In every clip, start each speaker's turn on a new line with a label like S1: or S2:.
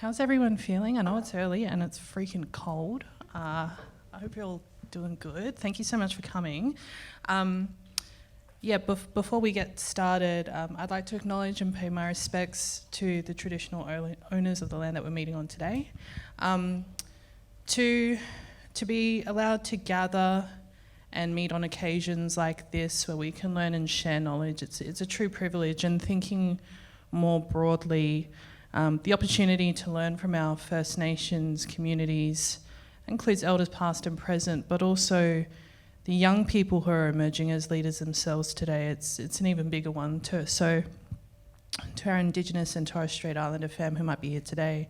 S1: How's everyone feeling? I know it's early and it's freaking cold. I hope you're all doing good. Thank you so much for coming. Before we get started, I'd like to acknowledge and pay my respects to the traditional owners of the land that we're meeting on today. To be allowed to gather and meet on occasions like this where we can learn and share knowledge, it's a true privilege. And thinking more broadly, the opportunity to learn from our First Nations communities includes elders past and present, but also the young people who are emerging as leaders themselves today. It's an even bigger one too. So to our Indigenous and Torres Strait Islander fam who might be here today,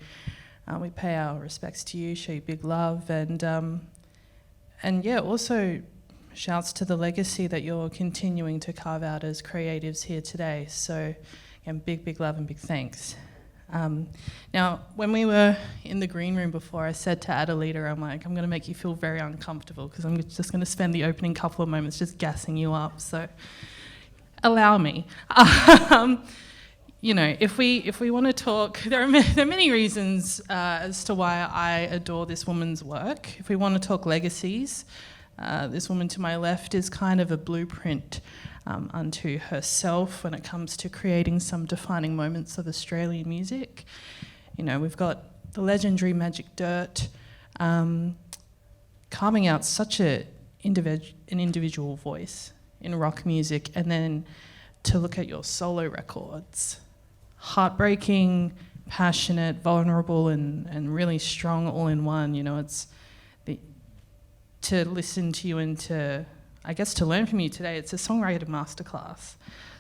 S1: we pay our respects to you, show you big love, and also shouts to the legacy that you're continuing to carve out as creatives here today. So again, big love and big thanks. Now, when we were in the green room before, I said to Adalita, I'm going to make you feel very uncomfortable because I'm just going to spend the opening couple of moments just gassing you up. So allow me. If we want to talk, there are many reasons as to why I adore this woman's work. If we want to talk legacies, this woman to my left is kind of a blueprint unto herself when it comes to creating some defining moments of Australian music. We've got the legendary Magic Dirt carving out such an individual voice in rock music, and then to look at your solo records. Heartbreaking, passionate, vulnerable, and really strong all in one. To listen to you and to learn from you today, it's a songwriter masterclass.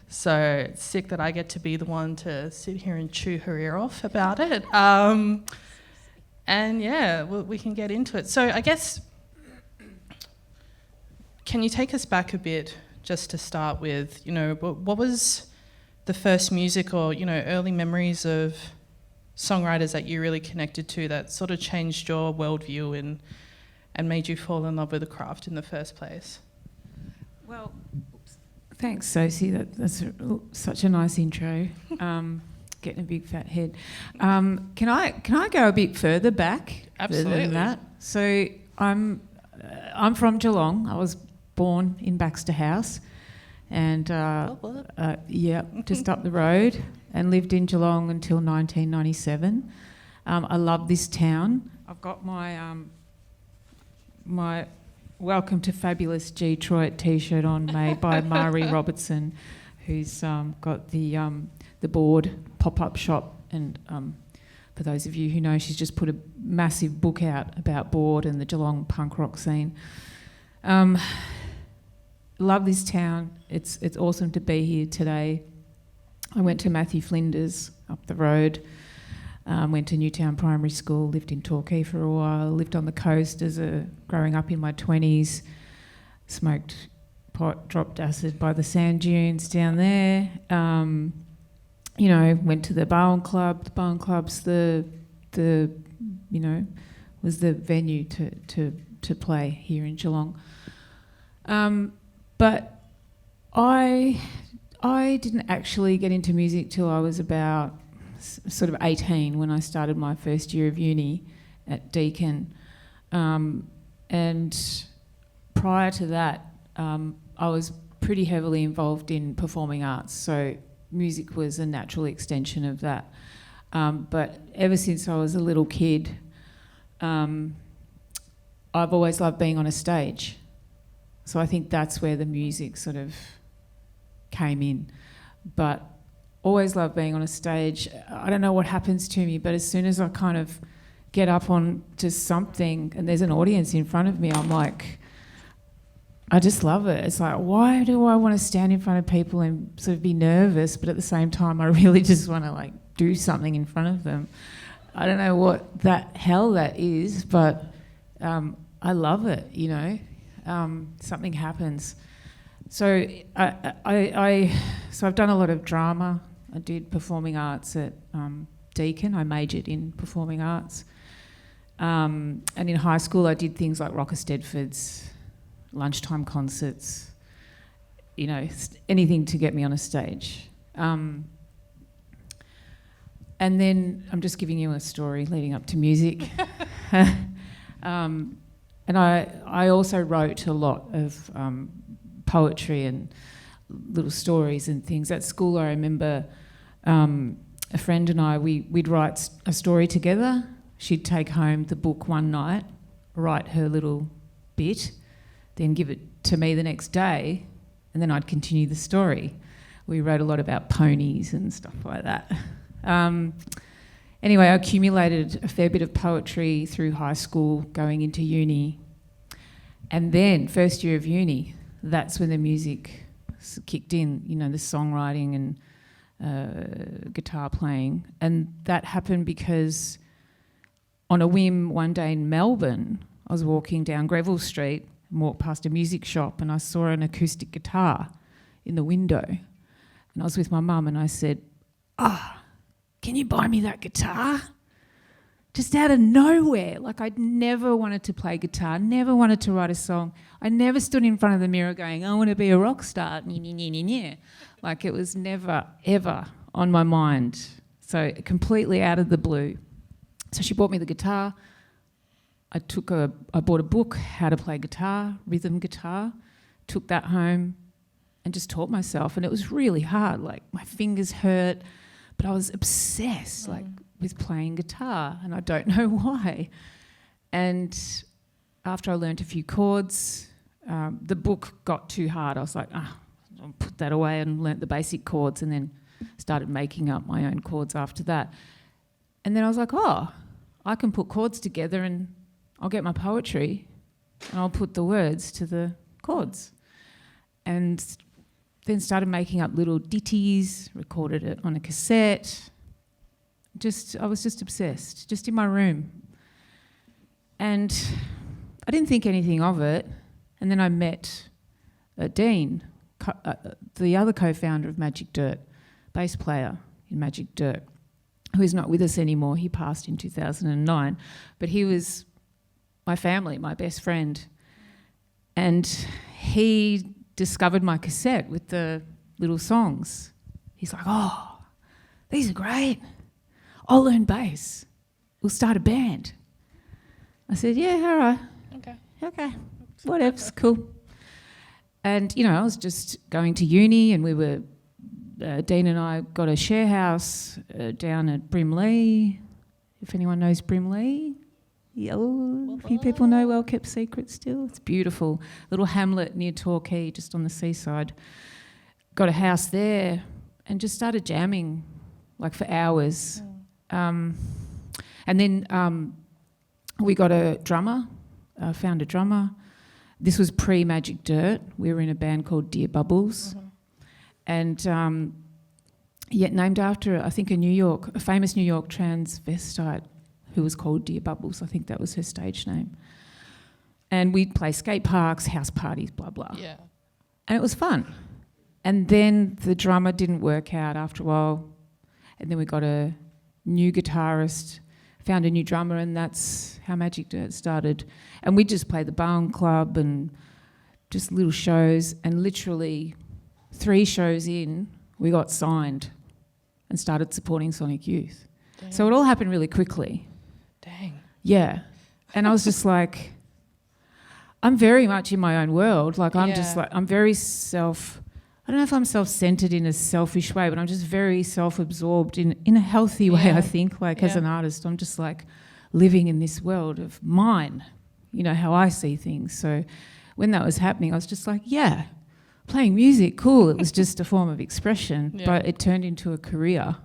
S1: So it's sick that I get to be the one to sit here and chew her ear off about it. We can get into it. So I guess, can you take us back a bit just to start with? What was the first music or, early memories of songwriters that you really connected to that sort of changed your worldview and made you fall in love with the craft in the first place?
S2: Well, thanks, Sosie. That's such a nice intro. Getting a big fat head. Can I go a bit further back?
S1: Absolutely.
S2: Than that? So I'm from Geelong. I was born in Baxter House, and just up the road, and lived in Geelong until 1997. I love this town. I've got my my Welcome to Fabulous Detroit t-shirt on, made by Mari Robertson, who's got the Board pop-up shop, and for those of you who know, she's just put a massive book out about Board and the Geelong punk rock scene. Love this town. It's awesome to be here today. I went to Matthew Flinders up the road. Went to Newtown Primary School, lived in Torquay for a while, lived on the coast growing up in my 20s, smoked pot, dropped acid by the sand dunes down there. Went to the Barwon Club. The Barwon Club's was the venue to play here in Geelong. But I didn't actually get into music till I was about sort of 18 when I started my first year of uni at Deakin. And prior to that, I was pretty heavily involved in performing arts, so music was a natural extension of that. But ever since I was a little kid, I've always loved being on a stage. So I think that's where the music sort of came in. But always loved being on a stage. I don't know what happens to me, but as soon as I kind of get up on to something and there's an audience in front of me, I'm like, I just love it. It's like, why do I want to stand in front of people and sort of be nervous, but at the same time I really just want to do something in front of them. I don't know what that is, but I love it, something happens. So I've done a lot of drama. I did performing arts at Deakin. I majored in performing arts. And in high school I did things like Rocker Stedford's, lunchtime concerts, anything to get me on a stage. And then I'm just giving you a story leading up to music. And I also wrote a lot of poetry and little stories and things. At school, I remember a friend and I, we'd write a story together. She'd take home the book one night, write her little bit, then give it to me the next day, and then I'd continue the story. We wrote a lot about ponies and stuff like that. Anyway, I accumulated a fair bit of poetry through high school, going into uni. And then, first year of uni, that's when the music kicked in, you know, the songwriting and guitar playing. And that happened because on a whim one day in Melbourne, I was walking down Greville Street and walked past a music shop and I saw an acoustic guitar in the window. And I was with my mum and I said, can you buy me that guitar? Just out of nowhere. Like, I'd never wanted to play guitar, never wanted to write a song. I never stood in front of the mirror going, I want to be a rock star. Like, it was never, ever on my mind. So completely out of the blue. So she bought me the guitar. I bought a book, How to Play Guitar, rhythm guitar, took that home and just taught myself. And it was really hard. Like, my fingers hurt, but I was obsessed, like, with playing guitar, and I don't know why. And after I learnt a few chords, the book got too hard. I was like, I'll put that away, and learnt the basic chords and then started making up my own chords after that. And then I was like, I can put chords together and I'll get my poetry and I'll put the words to the chords. And then started making up little ditties, recorded it on a cassette. I was just obsessed, just in my room. And I didn't think anything of it. And then I met Dean, the other co-founder of Magic Dirt, bass player in Magic Dirt, who is not with us anymore. He passed in 2009. But he was my family, my best friend. And he discovered my cassette with the little songs. He's like, these are great. I'll learn bass. We'll start a band. I said, yeah, all right. Okay. Whatever's cool. And, you know, I was just going to uni and Dean and I got a share house down at Brimley. If anyone knows Brimley. Yeah, a few people know, well kept secret still. It's beautiful. Little hamlet near Torquay, just on the seaside. Got a house there and just started jamming like for hours. And then we got a drummer, found a drummer. This was pre-Magic Dirt. We were in a band called Dear Bubbles. And named after, I think, a famous New York transvestite who was called Dear Bubbles. I think that was her stage name. And we'd play skate parks, house parties, blah, blah. Yeah. And it was fun. And then the drummer didn't work out after a while. And then we got a new guitarist, found a new drummer, and that's how Magic Dirt started. And we just played the Barn Club and just little shows. And literally 3 shows in, we got signed and started supporting Sonic Youth. Dang. So it all happened really quickly.
S1: Dang.
S2: Yeah. And I was just like, I'm very much in my own world. Like, I'm very I don't know if I'm self-centered in a selfish way, but I'm just very self-absorbed in a healthy way, I think. Like, as an artist, I'm just like living in this world of mine, you know, how I see things. So when that was happening, I was just like, yeah, playing music, cool. It was just a form of expression, but it turned into a career.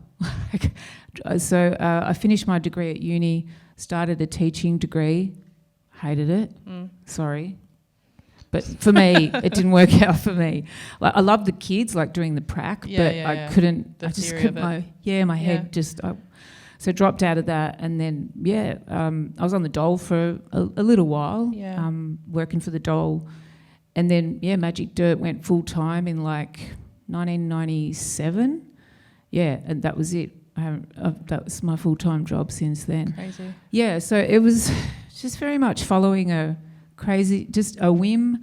S2: So I finished my degree at uni, started a teaching degree, hated it, sorry. But for me, it didn't work out for me. Like, I loved the kids, like doing the prac, I couldn't. I just couldn't. My head just. So dropped out of that, and then I was on the dole for a little while, working for the dole, and then Magic Dirt went full time in like 1997. Yeah, and that was it. That was my full time job since then.
S1: Crazy.
S2: Yeah, so it was just very much following a whim.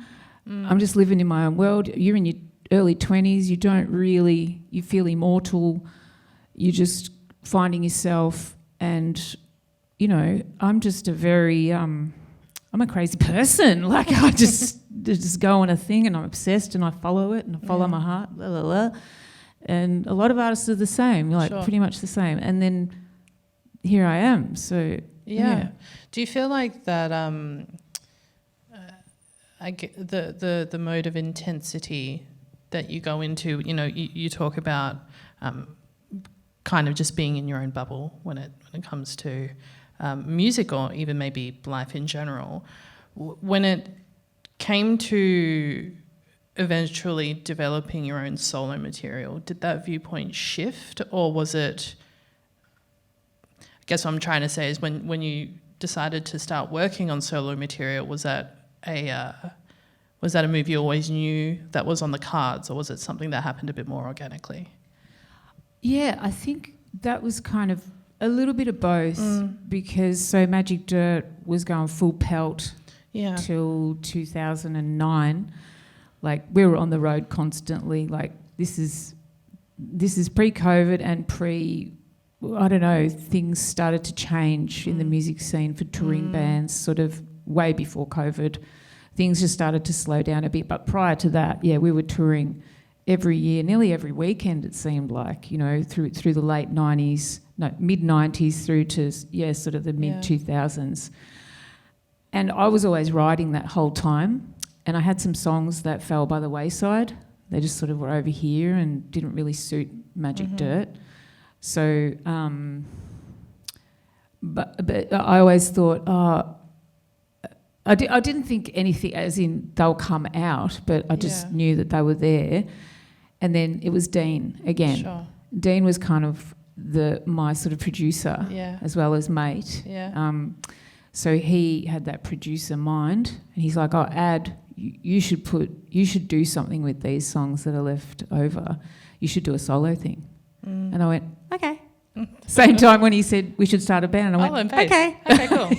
S2: I'm just living in my own world. You're in your early 20s. You feel immortal. You just finding yourself. And, you know, I'm just a very, I'm a crazy person. Like, I just go on a thing and I'm obsessed and I follow it and I follow my heart, blah, blah, blah. And a lot of artists are the same, like pretty much the same. And then here I am. So, yeah.
S1: Do you feel like that I get the mode of intensity that you go into, you know, you talk about kind of just being in your own bubble when it comes to music or even maybe life in general. When it came to eventually developing your own solo material, did that viewpoint shift, or was it, I guess what I'm trying to say is when you decided to start working on solo material, was that a move you always knew that was on the cards, or was it something that happened a bit more organically?
S2: Yeah, I think that was kind of a little bit of both, because so Magic Dirt was going full pelt till 2009. Like, we were on the road constantly. Like, this is pre-COVID and I don't know, things started to change in the music scene for touring bands sort of way before COVID. Things just started to slow down a bit. But prior to that, yeah, we were touring every year, nearly every weekend, it seemed like, you know, through the late 90s, no, mid-90s through to, sort of the mid-2000s. And I was always writing that whole time. And I had some songs that fell by the wayside. They just sort of were over here and didn't really suit Magic Dirt. So, but I always thought, I didn't think anything as in they'll come out, but I just knew that they were there. And then it was Dean again.
S1: Sure.
S2: Dean was kind of my sort of producer as well as mate.
S1: Yeah.
S2: So he had that producer mind, and he's like, you should do something with these songs that are left over. You should do a solo thing. And I went, okay. Same time when he said we should start a band, and I went, okay.
S1: Okay, cool.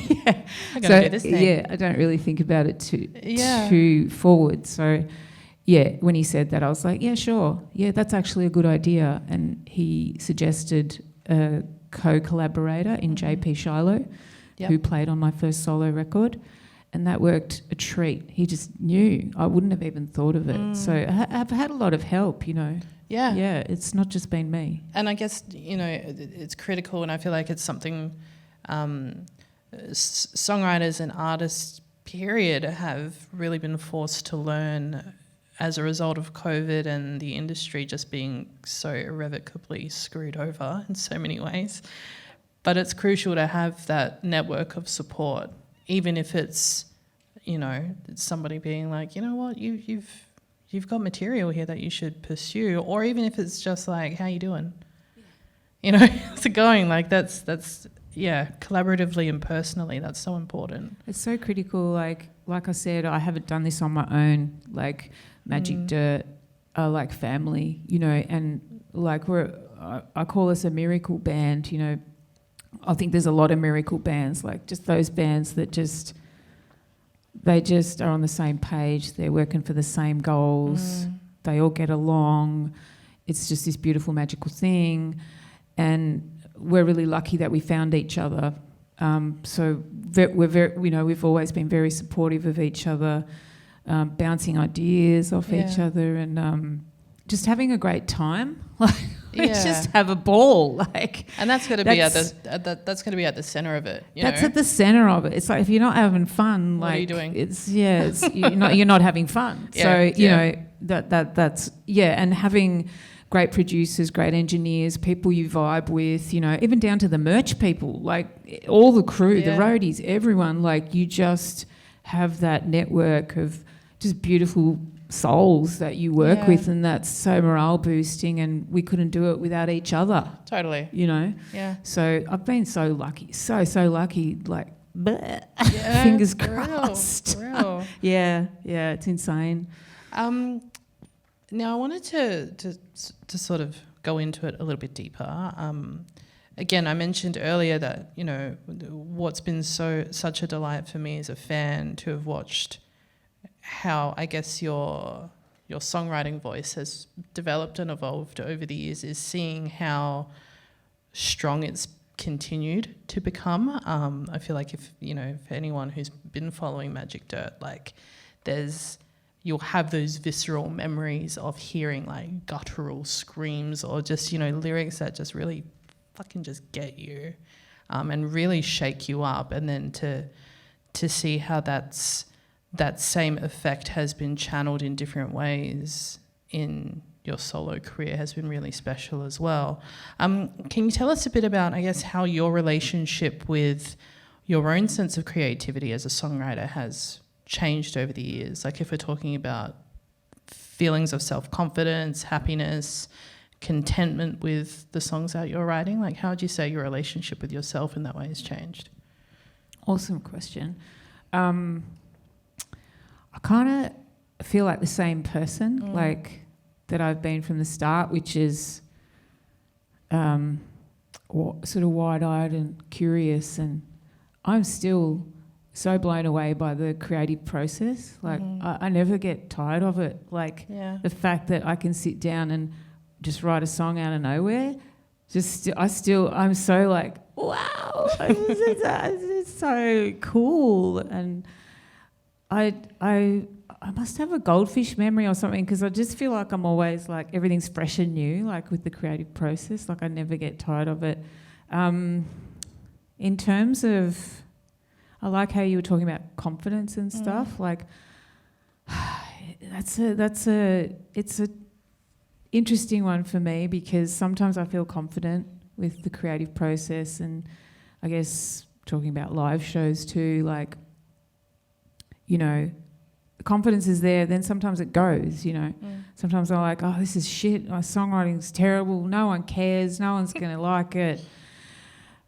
S1: I'm going to do this thing.
S2: Yeah, I don't really think about it too forward. So, yeah, when he said that, I was like, yeah, sure. Yeah, that's actually a good idea. And he suggested a co-collaborator in JP Shiloh, who played on my first solo record. And that worked a treat. He just knew. I wouldn't have even thought of it. So I've had a lot of help, you know.
S1: Yeah.
S2: Yeah, it's not just been me.
S1: And I guess, you know, it's critical, and I feel like it's something songwriters and artists, period, have really been forced to learn as a result of COVID and the industry just being so irrevocably screwed over in so many ways. But it's crucial to have that network of support, even if it's, you know, somebody being like, you know what, you've got material here that you should pursue, or even if it's just like, how you doing? You know, how's it going? Like that's collaboratively and personally, that's so important.
S2: It's so critical. Like I said, I haven't done this on my own. Like Magic Dirt are like family, you know, and like I call us a miracle band, you know. I think there's a lot of miracle bands, like just those bands that they just are on the same page. They're working for the same goals. They all get along. It's just this beautiful, magical thing. And we're really lucky that we found each other. So we're very, you know, we've always been very supportive of each other, bouncing ideas off each other, and just having a great time. Like, just have a ball. Like,
S1: and that's going to be that's going to be at the center of it.
S2: That's at the center of it. It's like, if you're not having fun,
S1: what are you doing?
S2: It's you're not having fun. So you know that's and having great producers, great engineers, people you vibe with, you know, even down to the merch people, like all the crew, the roadies, everyone. Like, you just have that network of just beautiful souls that you work with, and that's so morale boosting, and we couldn't do it without each other.
S1: Totally.
S2: You know?
S1: Yeah.
S2: So I've been so lucky, so lucky, like, fingers crossed.
S1: For real.
S2: Yeah, it's insane.
S1: Now I wanted to sort of go into it a little bit deeper. Again, I mentioned earlier that, you know, what's been such a delight for me as a fan to have watched how, I guess, your songwriting voice has developed and evolved over the years, is seeing how strong it's continued to become. I feel like if for anyone who's been following Magic Dirt, like you'll have those visceral memories of hearing like guttural screams or just lyrics that just really fucking just get you, and really shake you up, and then to see how that same effect has been channeled in different ways in your solo career has been really special as well. Can you tell us a bit about, I guess, how your relationship with your own sense of creativity as a songwriter has changed over the years? Like if we're talking about feelings of self-confidence, happiness, contentment with the songs that you're writing, like how would you say your relationship with yourself in that way has changed?
S2: Awesome question. I kind of feel like the same person, like that I've been from the start, which is sort of wide-eyed and curious, and I'm still so blown away by the creative process. Like I never get tired of it. Like the fact that I can sit down and just write a song out of nowhere, I'm so like, wow, it's so cool. And I must have a goldfish memory or something, because I just feel like I'm always like everything's fresh and new, like with the creative process. Like I never get tired of it. In terms of, I like how you were talking about confidence and stuff. Like it's a interesting one for me, because sometimes I feel confident with the creative process, and I guess talking about live shows too, like confidence is there, then sometimes it goes, Sometimes I'm like, oh, this is shit, my songwriting's terrible, no one cares, no one's going to like it.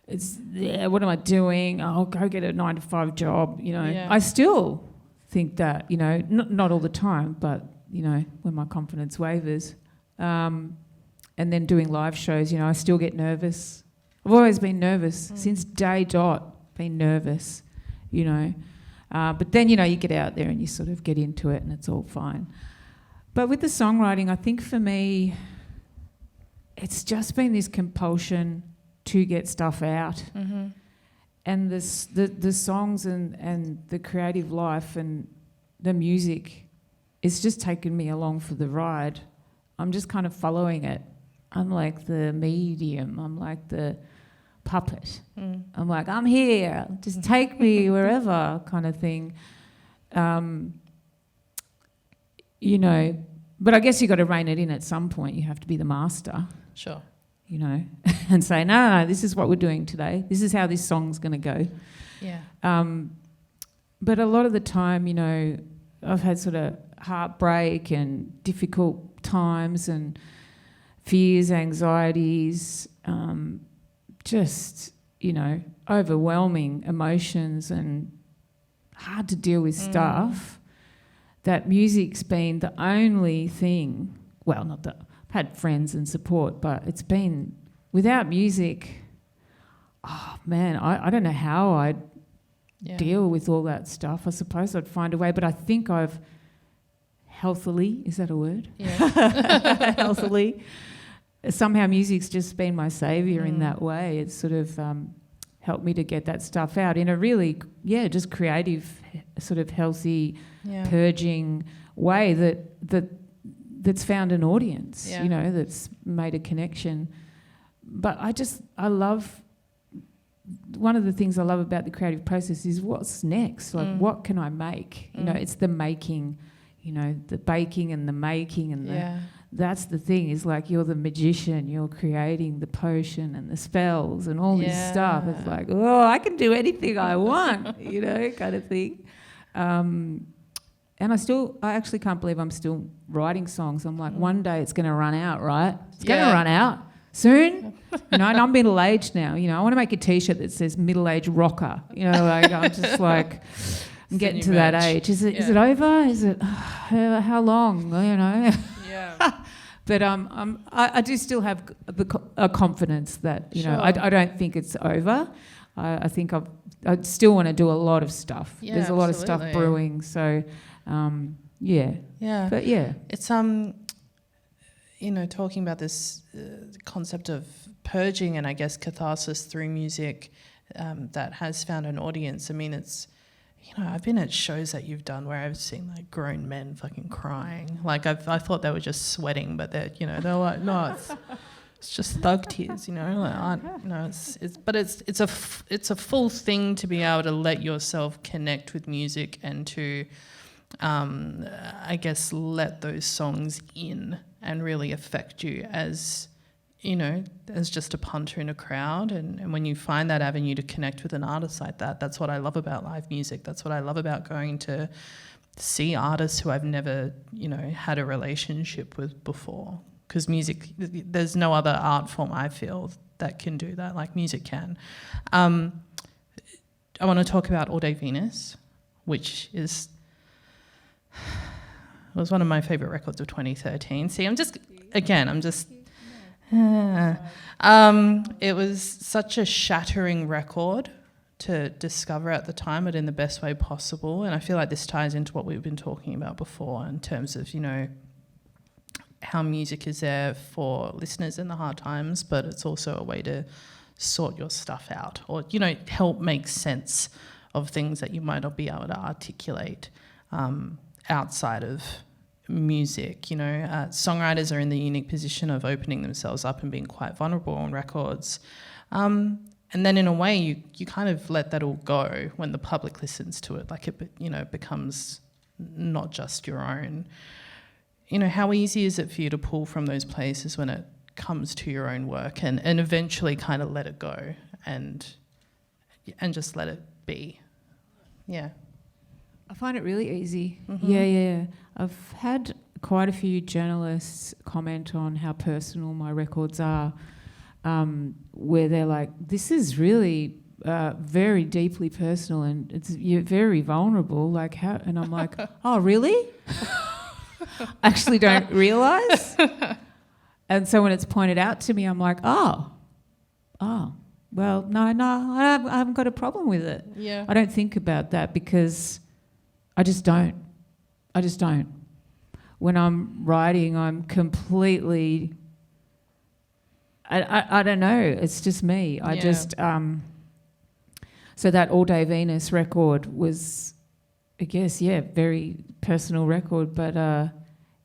S2: What am I doing? I'll go get a 9-to-5 job, I still think that, not all the time, but, when my confidence wavers. And then doing live shows, I still get nervous. I've always been nervous, since day dot, been nervous, But then, you get out there and you sort of get into it and it's all fine. But with the songwriting, I think for me, it's just been this compulsion to get stuff out. And the songs and the creative life and the music, it's just taken me along for the ride. I'm just kind of following it. I'm like the medium. I'm like the puppet. I'm like, I'm here, just take me wherever, kind of thing. But I guess you got to rein it in at some point. You have to be the master.
S1: Sure.
S2: And say, no, this is what we're doing today. This is how this song's going to go.
S1: Yeah.
S2: But a lot of the time, I've had sort of heartbreak and difficult times and fears, anxieties, just, overwhelming emotions and hard to deal with stuff, that music's been the only thing, well, not that I've had friends and support, but it's been, without music, oh man, I don't know how I'd deal with all that stuff. I suppose I'd find a way, but I think I've healthily, is that a word?
S1: Yeah.
S2: Healthily. Somehow music's just been my saviour in that way. It's sort of helped me to get that stuff out in a really, just creative, sort of healthy, purging way that's found an audience, that's made a connection. But I love, one of the things I love about the creative process is what's next, like what can I make? It's the making, the baking and the making and that's the thing, is like you're the magician, you're creating the potion and the spells and all this stuff. It's like, oh, I can do anything I want, kind of thing. And I actually can't believe I'm still writing songs. I'm like, one day it's going to run out, right? It's going to run out soon. And I'm middle-aged now. I want to make a T-shirt that says middle-aged rocker. Like I'm just like, I'm getting to that age. Is it over? Is it how long? Yeah. But I do still have a confidence that I don't think it's over. I think I still want to do a lot of stuff.
S1: Yeah,
S2: there's a lot of stuff brewing. So yeah. But yeah,
S1: it's talking about this concept of purging and I guess catharsis through music that has found an audience. I mean, it's, I've been at shows that you've done where I've seen like grown men fucking crying. Like I thought they were just sweating, but they're like, no, it's just thug tears, it's a full thing to be able to let yourself connect with music and to, I guess, let those songs in and really affect you as just a punter in a crowd. And when you find that avenue to connect with an artist like that, that's what I love about live music. That's what I love about going to see artists who I've never, had a relationship with before. Because music, there's no other art form I feel that can do that like music can. I want to talk about All Day Venus, which was one of my favourite records of 2013. See, it was such a shattering record to discover at the time, but in the best way possible. And I feel like this ties into what we've been talking about before in terms of, how music is there for listeners in the hard times, but it's also a way to sort your stuff out or, help make sense of things that you might not be able to articulate outside of music. Songwriters are in the unique position of opening themselves up and being quite vulnerable on records. And then in a way you kind of let that all go when the public listens to it, like it becomes not just your own. How easy is it for you to pull from those places when it comes to your own work and eventually kind of let it go and just let it be? Yeah.
S2: I find it really easy.
S1: Mm-hmm.
S2: Yeah. I've had quite a few journalists comment on how personal my records are, where they're like, this is really very deeply personal and you're very vulnerable. Like how? And I'm like, oh, really? Actually don't realise. And so when it's pointed out to me, I'm like, oh, well, no, I haven't got a problem with it.
S1: Yeah.
S2: I don't think about that because I just don't. When I'm writing, I'm completely, I don't know, it's just me. I just, so that All Day Venus record was, I guess, very personal record, but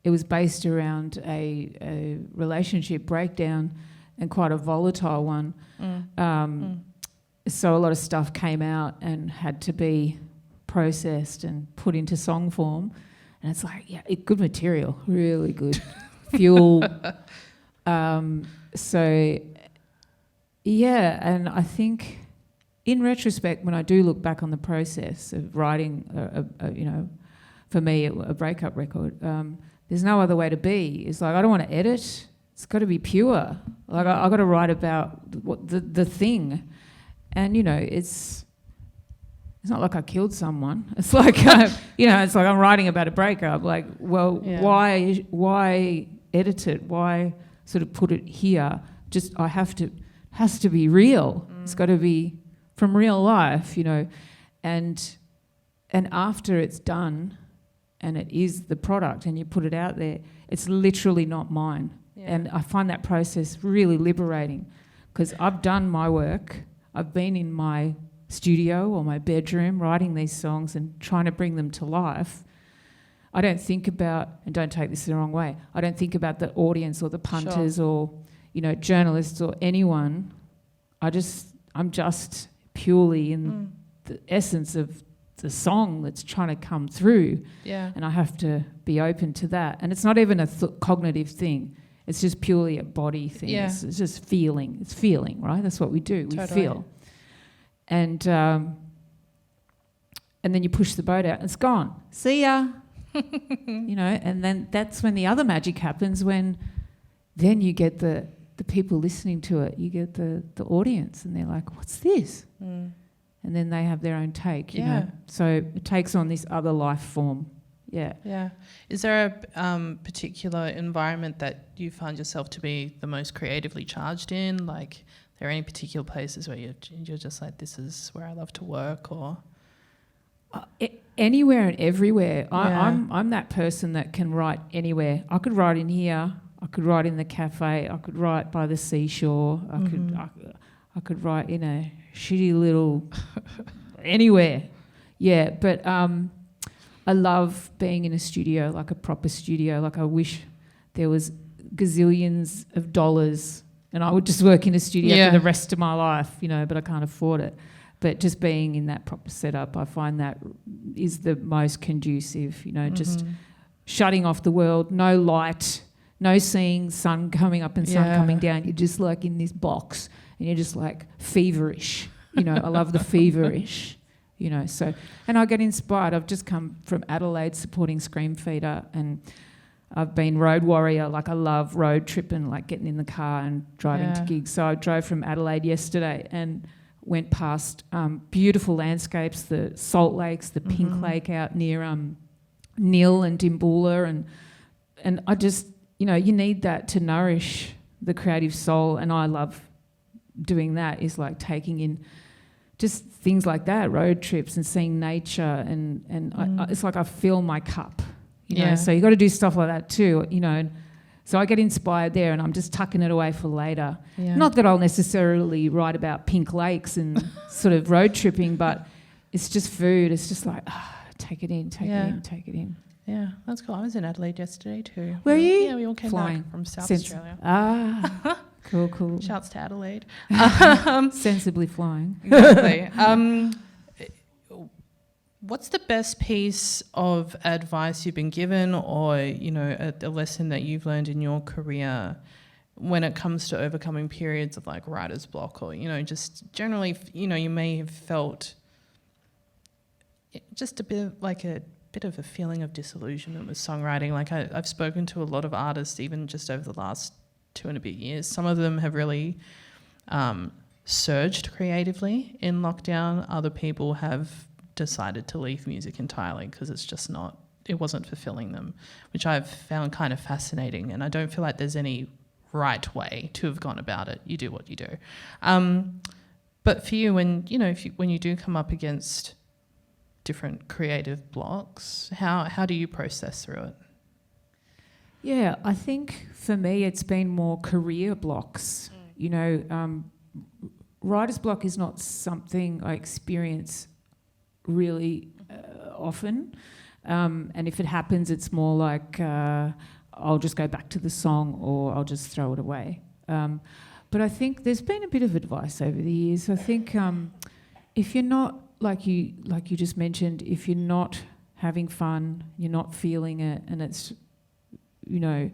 S2: it was based around a relationship breakdown and quite a volatile one. So a lot of stuff came out and had to be processed and put into song form. And it's like, good material, really good fuel. And I think in retrospect, when I do look back on the process of writing, for me, a breakup record, there's no other way to be. It's like, I don't want to edit. It's got to be pure. Like, I got to write about what the thing. And, it's not like I killed someone. It's like, it's like I'm writing about a breakup. Like, well, why edit it? Why sort of put it here? Just, has to be real. It's got to be from real life, And after it's done and it is the product and you put it out there, it's literally not mine. Yeah. And I find that process really liberating because I've done my work. I've been in my studio or my bedroom writing these songs and trying to bring them to life. I don't think about, and don't take this the wrong way, I don't think about the audience or the punters or, journalists or anyone. I'm just purely in the essence of the song that's trying to come through. Yeah. And I have to be open to that. And it's not even a cognitive thing. It's just purely a body thing. Yeah. It's just feeling. It's feeling, right? That's what we do. We feel. And then you push the boat out and it's gone. See ya. And then that's when the other magic happens, when then you get the people listening to it. You get the audience and they're like, what's this? And then they have their own take, you know. So it takes on this other life form. Yeah. Yeah.
S1: Is there a particular environment that you find yourself to be the most creatively charged in? Like, are there any particular places where you're just like, this is where I love to work, or?
S2: Anywhere and everywhere. I'm that person that can write anywhere. I could write in here. I could write in the cafe. I could write by the seashore. I could write in a shitty little anywhere. Yeah, but I love being in a studio, like a proper studio. Like I wish there was gazillions of dollars and I would just work in a studio for the rest of my life, you know, but I can't afford it. But just being in that proper setup, I find that is the most conducive, you know, just shutting off the world, no light, no seeing sun coming up and sun coming down. You're just like in this box and you're just like feverish, you know. I love the feverish, you know. So, and I get inspired. I've just come from Adelaide supporting Scream Feeder, and I've been road warrior. Like I love road tripping, like getting in the car and driving to gigs. So I drove from Adelaide yesterday and went past beautiful landscapes, the Salt Lakes, the Pink Lake out near Neil and Dimboola, and I just, you know, you need that to nourish the creative soul, and I love doing that, is like taking in just things like that, road trips and seeing nature, and it's like I fill my cup, you know. So you got to do stuff like that too, you know. So I get inspired there, and I'm just tucking it away for later. Not that I'll necessarily write about Pink Lakes and sort of road tripping, but it's just food. It's just like, take it in, take it in.
S1: Yeah, that's cool. I was in Adelaide yesterday too.
S2: Were you?
S1: Yeah, we all came back from South Australia.
S2: Cool.
S1: Shouts to Adelaide.
S2: Sensibly flying.
S1: Exactly. What's the best piece of advice you've been given, or, you know, a lesson that you've learned in your career when it comes to overcoming periods of like writer's block, or, you know, just generally, you know, you may have felt just a bit of a feeling of disillusionment with songwriting. Like I've spoken to a lot of artists even just over the last 2.5 years. Some of them have really surged creatively in lockdown. Other people have decided to leave music entirely because it wasn't fulfilling them, which I've found kind of fascinating. And I don't feel like there's any right way to have gone about it. You do what you do. But for you, when you do come up against different creative blocks, how do you process through it?
S2: Yeah, I think for me it's been more career blocks. You know, writer's block is not something I experience really often, and if it happens, it's more like I'll just go back to the song or I'll just throw it away. But I think there's been a bit of advice over the years. I think if you're not, like you just mentioned, if you're not having fun, you're not feeling it, and it's, you know,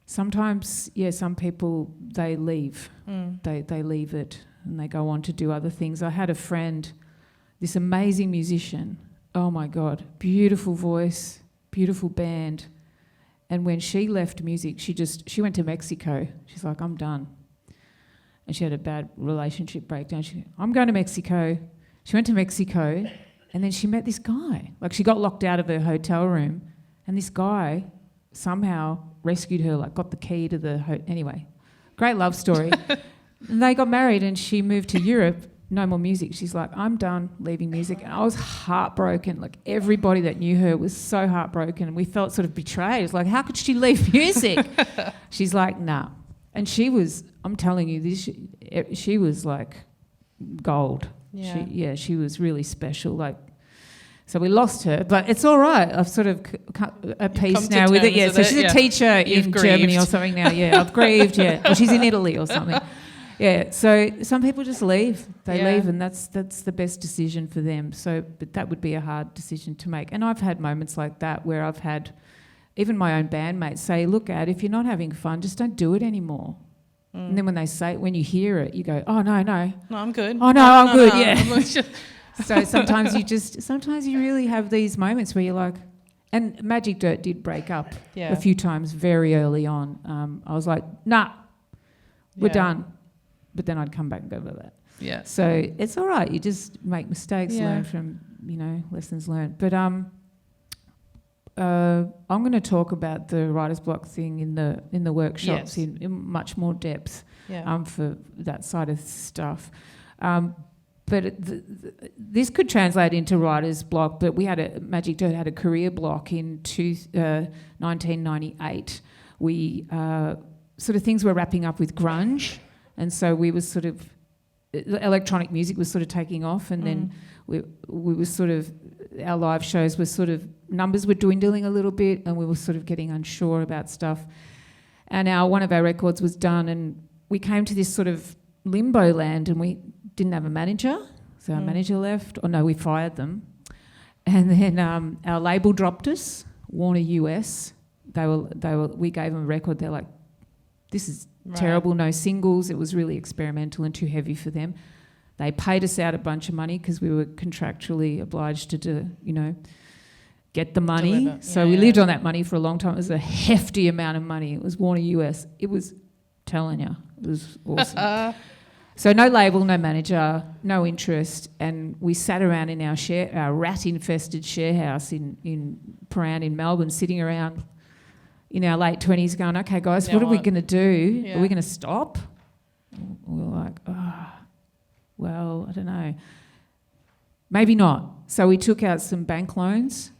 S2: sometimes, some people, they leave. They leave it and they go on to do other things. I had a friend, this amazing musician, oh my God, beautiful voice, beautiful band. And when she left music, she went to Mexico. She's like, I'm done. And she had a bad relationship breakdown. I'm going to Mexico. She went to Mexico, and then she met this guy. Like, she got locked out of her hotel room, and this guy somehow rescued her, like got the key to the anyway, great love story. And they got married, and she moved to Europe. No more music. She's like, I'm done leaving music. And I was heartbroken. Like, everybody that knew her was so heartbroken, and we felt sort of betrayed. It's like, how could she leave music? She's like, nah. And she was, I'm telling you this, she was like gold. She was really special. Like, so we lost her, but it's all right. I've sort of at peace now with it. Yeah, so she's a teacher in Germany or something now. Yeah, I've grieved. Yeah, or she's in Italy or something. Yeah, so some people just leave. They leave, and that's the best decision for them. So, but that would be a hard decision to make. And I've had moments like that where I've had even my own bandmates say, look, Ad, if you're not having fun, just don't do it anymore. And then when you hear it, you go, oh, no,
S1: I'm good.
S2: Oh, no, I'm good, yeah. So sometimes you really have these moments where you're like, and Magic Dirt did break up a few times very early on. I was like, nah, we're done. But then I'd come back and go with that.
S1: Yeah.
S2: So it's all right. You just make mistakes, learn from, lessons learned. But I'm going to talk about the writer's block thing in the workshops in much more depth for that side of stuff. But this could translate into writer's block, but Magic Dirt had a career block in 1998 we sort of things were wrapping up with grunge, and so we were sort of electronic music was sort of taking off, and then we were sort of, our live shows were sort of, numbers were dwindling a little bit, and we were sort of getting unsure about stuff. And one of our records was done, and we came to this sort of limbo land, and we didn't have a manager, so our manager left. Oh no, we fired them. And then our label dropped us, Warner US. We gave them a record. They're like, this is terrible, no singles. It was really experimental and too heavy for them. They paid us out a bunch of money because we were contractually obliged to get the money.
S1: Deliver.
S2: So we lived on that money for a long time. It was a hefty amount of money. It was Warner US. It was, telling you, it was awesome. So no label, no manager, no interest, and we sat around in our rat-infested share house in Paran in Melbourne, sitting around in our late 20s going, okay, guys, what are we going to do?
S1: Yeah.
S2: Are we going to stop? We were like, well, I don't know. Maybe not. So we took out some bank loans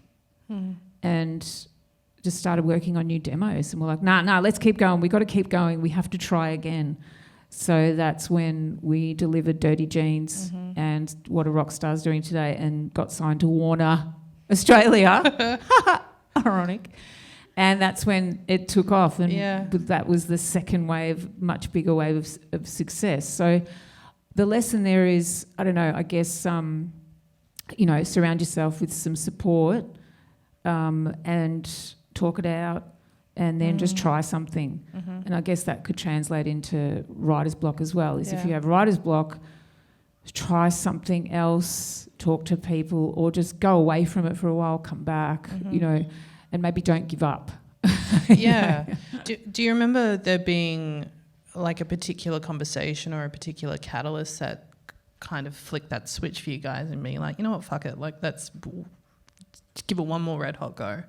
S2: and just started working on new demos. And we're like, nah, let's keep going. We've got to keep going. We have to try again. So that's when we delivered Dirty Jeans and What a Rock Star's Doing Today, and got signed to Warner Australia. Ironic. And that's when it took off, and that was the second wave, much bigger wave of success. So the lesson there is, I don't know, I guess, surround yourself with some support and talk it out, and then just try something. And I guess that could translate into writer's block as well, is if you have writer's block, try something else, talk to people, or just go away from it for a while, come back, and maybe don't give up.
S1: Do you remember there being like a particular conversation or a particular catalyst that kind of flicked that switch for you guys and being like, you know what, fuck it, like let's give it one more red hot go?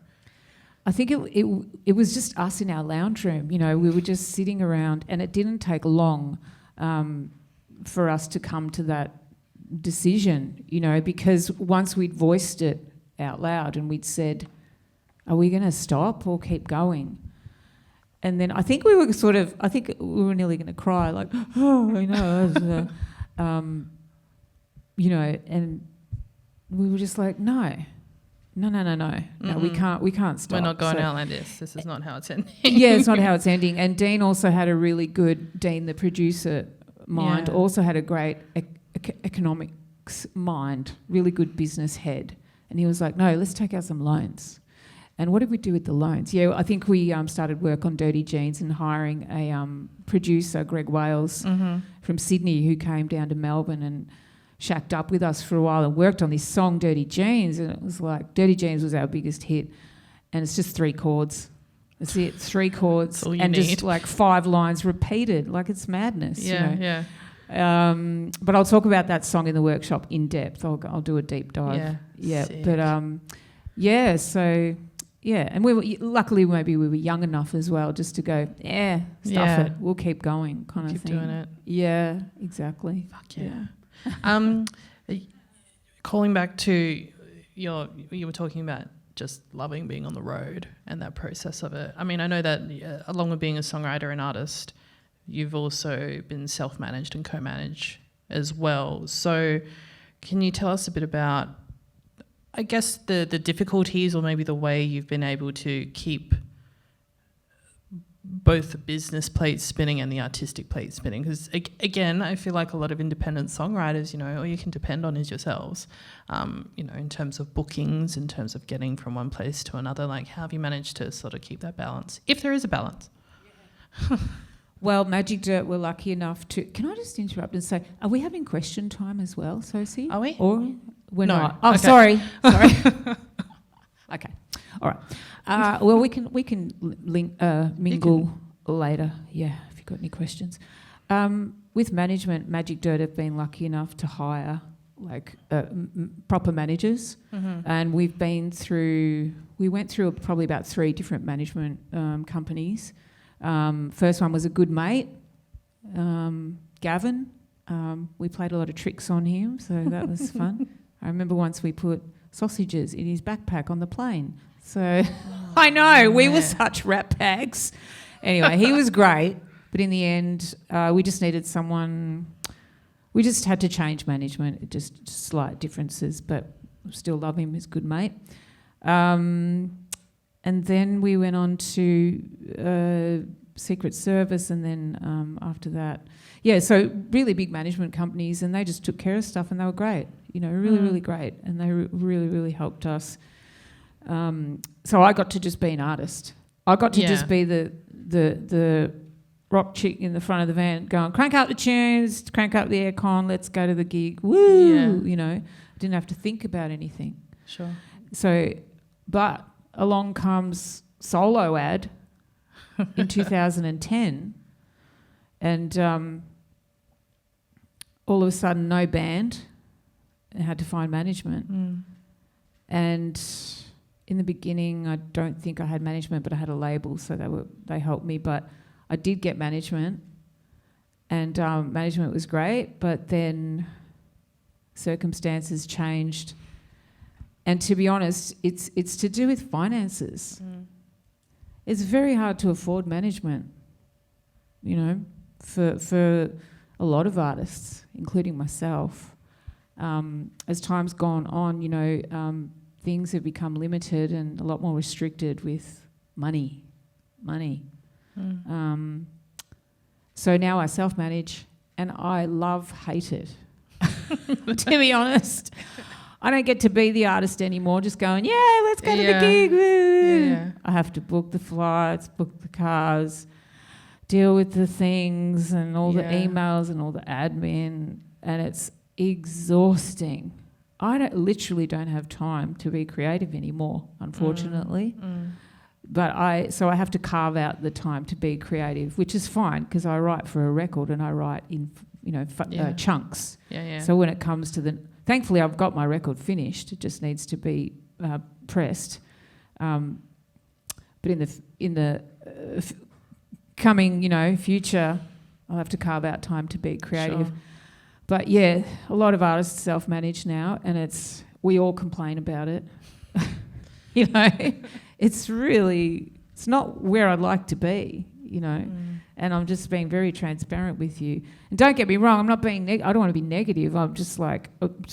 S2: I think it was just us in our lounge room. We were just sitting around, and it didn't take long for us to come to that decision, because once we'd voiced it out loud and we'd said, are we going to stop or keep going? And then I think we were nearly going to cry, like, and we were just like, no, we can't stop.
S1: We're not going out like this. This is not how it's ending.
S2: It's not how it's ending. And Dean also had a really good, Dean, the producer mind, also had a great economics mind, really good business head. And he was like, no, let's take out some loans. And what did we do with the loans? I think we started work on Dirty Jeans and hiring a producer, Greg Wales, from Sydney, who came down to Melbourne and shacked up with us for a while and worked on this song, Dirty Jeans. And it was like, Dirty Jeans was our biggest hit. And it's just 3 chords. That's it, 3 chords.
S1: That's all you
S2: and
S1: need.
S2: Just like 5 lines repeated. Like, it's madness.
S1: Yeah.
S2: But I'll talk about that song in the workshop in depth. I'll do a deep dive.
S1: Sick.
S2: But and luckily maybe we were young enough as well just to go, stuff it, we'll keep going, kind of thing.
S1: Keep doing it.
S2: Yeah, exactly.
S1: Fuck yeah. Calling back to you were talking about just loving being on the road and that process of it. I mean, I know that along with being a songwriter and artist, you've also been self-managed and co-managed as well. So can you tell us a bit about, I guess, the difficulties or maybe the way you've been able to keep both the business plate spinning and the artistic plate spinning? Because, again, I feel like a lot of independent songwriters, all you can depend on is yourselves, in terms of bookings, in terms of getting from one place to another. Like, how have you managed to sort of keep that balance, if there is a balance?
S2: Well, Magic Dirt, we're lucky enough to... Can I just interrupt and say, are we having question time as well, Sosie?
S1: Are we?
S2: Or we're
S1: No.
S2: not? Oh,
S1: Okay.
S2: sorry. Okay. All right. Well, we can mingle later. Yeah, if you've got any questions. With management, Magic Dirt have been lucky enough to hire proper managers, and we went through probably about 3 different management companies. First one was a good mate, Gavin. We played a lot of tricks on him, so that was fun. I remember once we put sausages in his backpack on the plane. So I know, we were such rat bags. Anyway, he was great, but in the end, we just needed someone. We just had to change management, just slight differences, but still love him, he's a good mate. And then we went on to Secret Service, and then after that, so really big management companies, and they just took care of stuff, and they were great, really great, and they really helped us. So I got to just be an artist. I got to just be the rock chick in the front of the van going, crank up the tunes, crank up the aircon, let's go to the gig, woo, I didn't have to think about anything.
S1: Sure.
S2: So, but along comes Solo Ad in 2010, and all of a sudden no band, I had to find management. And in the beginning I don't think I had management, but I had a label, so they helped me, but I did get management, and management was great, but then circumstances changed, and to be honest, it's to do with finances. It's very hard to afford management, for a lot of artists, including myself. As time's gone on, things have become limited and a lot more restricted with money. So now I self-manage, and I hate it. To be honest, I don't get to be the artist anymore, just going, let's go to the gig. Yeah. I have to book the flights, book the cars, deal with the things and all the emails and all the admin, and it's exhausting. I literally don't have time to be creative anymore, unfortunately. But I have to carve out the time to be creative, which is fine because I write for a record and I write in chunks. So when it comes to thankfully I've got my record finished. It just needs to be pressed. But in the coming future, I'll have to carve out time to be creative. Sure. But a lot of artists self-manage now, and we all complain about it. It's not where I'd like to be, and I'm just being very transparent with you. And don't get me wrong, I'm not being I don't want to be negative. I'm just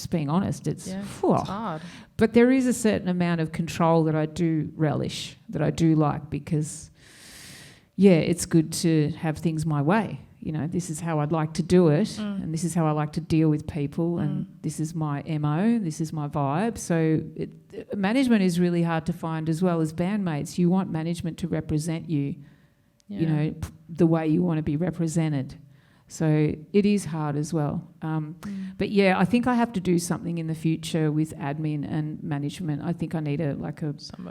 S2: being honest. It's
S1: hard.
S2: But there is a certain amount of control that I do relish, that I do like, because it's good to have things my way. This is how I'd like to do it, and this is how I like to deal with people, and this is my MO, this is my vibe. So management is really hard to find, as well as bandmates. You want management to represent you, the way you want to be represented. So it is hard as well. But I think I have to do something in the future with admin and management. I think I need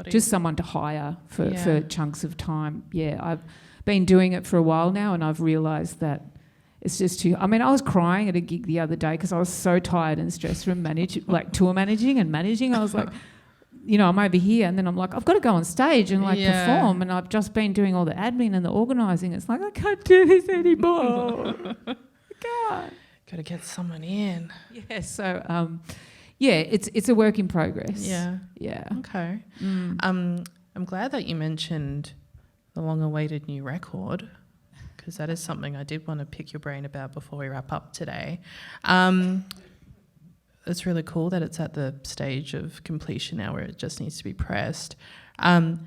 S2: just someone to hire for chunks of time. I've been doing it for a while now, and I've realised that it's just too... I was crying at a gig the other day because I was so tired and stressed from tour managing and managing. I was like, I'm over here, and then I'm like, I've got to go on stage and perform, and I've just been doing all the admin and the organising. It's like, I can't do this anymore. I can't.
S1: Got to get someone in.
S2: So it's a work in progress.
S1: Okay. I'm glad that you mentioned the long-awaited new record, because that is something I did want to pick your brain about before we wrap up today. It's really cool that it's at the stage of completion now, where it just needs to be pressed. I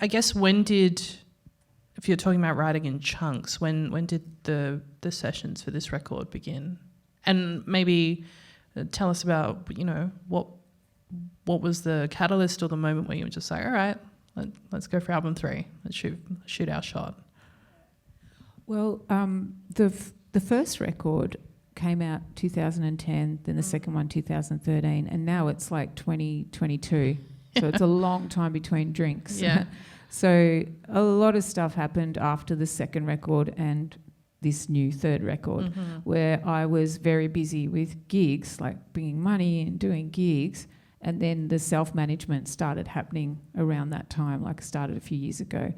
S1: guess if you're talking about writing in chunks, when did the sessions for this record begin? And maybe tell us about what was the catalyst or the moment where you were just like, all right, let's go for album 3. Let's shoot our shot. Well,
S2: the first record came out 2010, then the second one 2013, and now it's 2022. So it's a long time between drinks. So a lot of stuff happened after the second record and this new third record, where I was very busy with gigs, bringing money and doing gigs. And then the self-management started happening around that time, started a few years ago.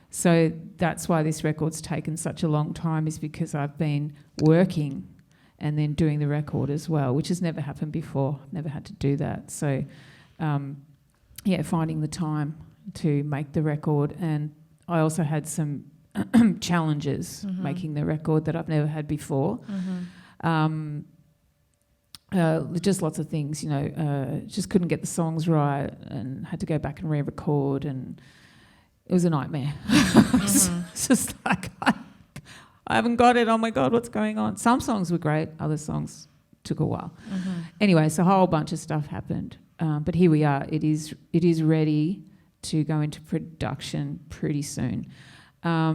S2: So that's why this record's taken such a long time, is because I've been working and then doing the record as well, which has never happened before. Never had to do that. So, finding the time to make the record, and I also had some challenges making the record that I've never had before. Just lots of things, just couldn't get the songs right and had to go back and re-record, and it was a nightmare. It's just like, I haven't got it. Oh my God, what's going on? Some songs were great, other songs took a while. Anyway, so a whole bunch of stuff happened. But here we are. It is ready to go into production pretty soon. Yeah,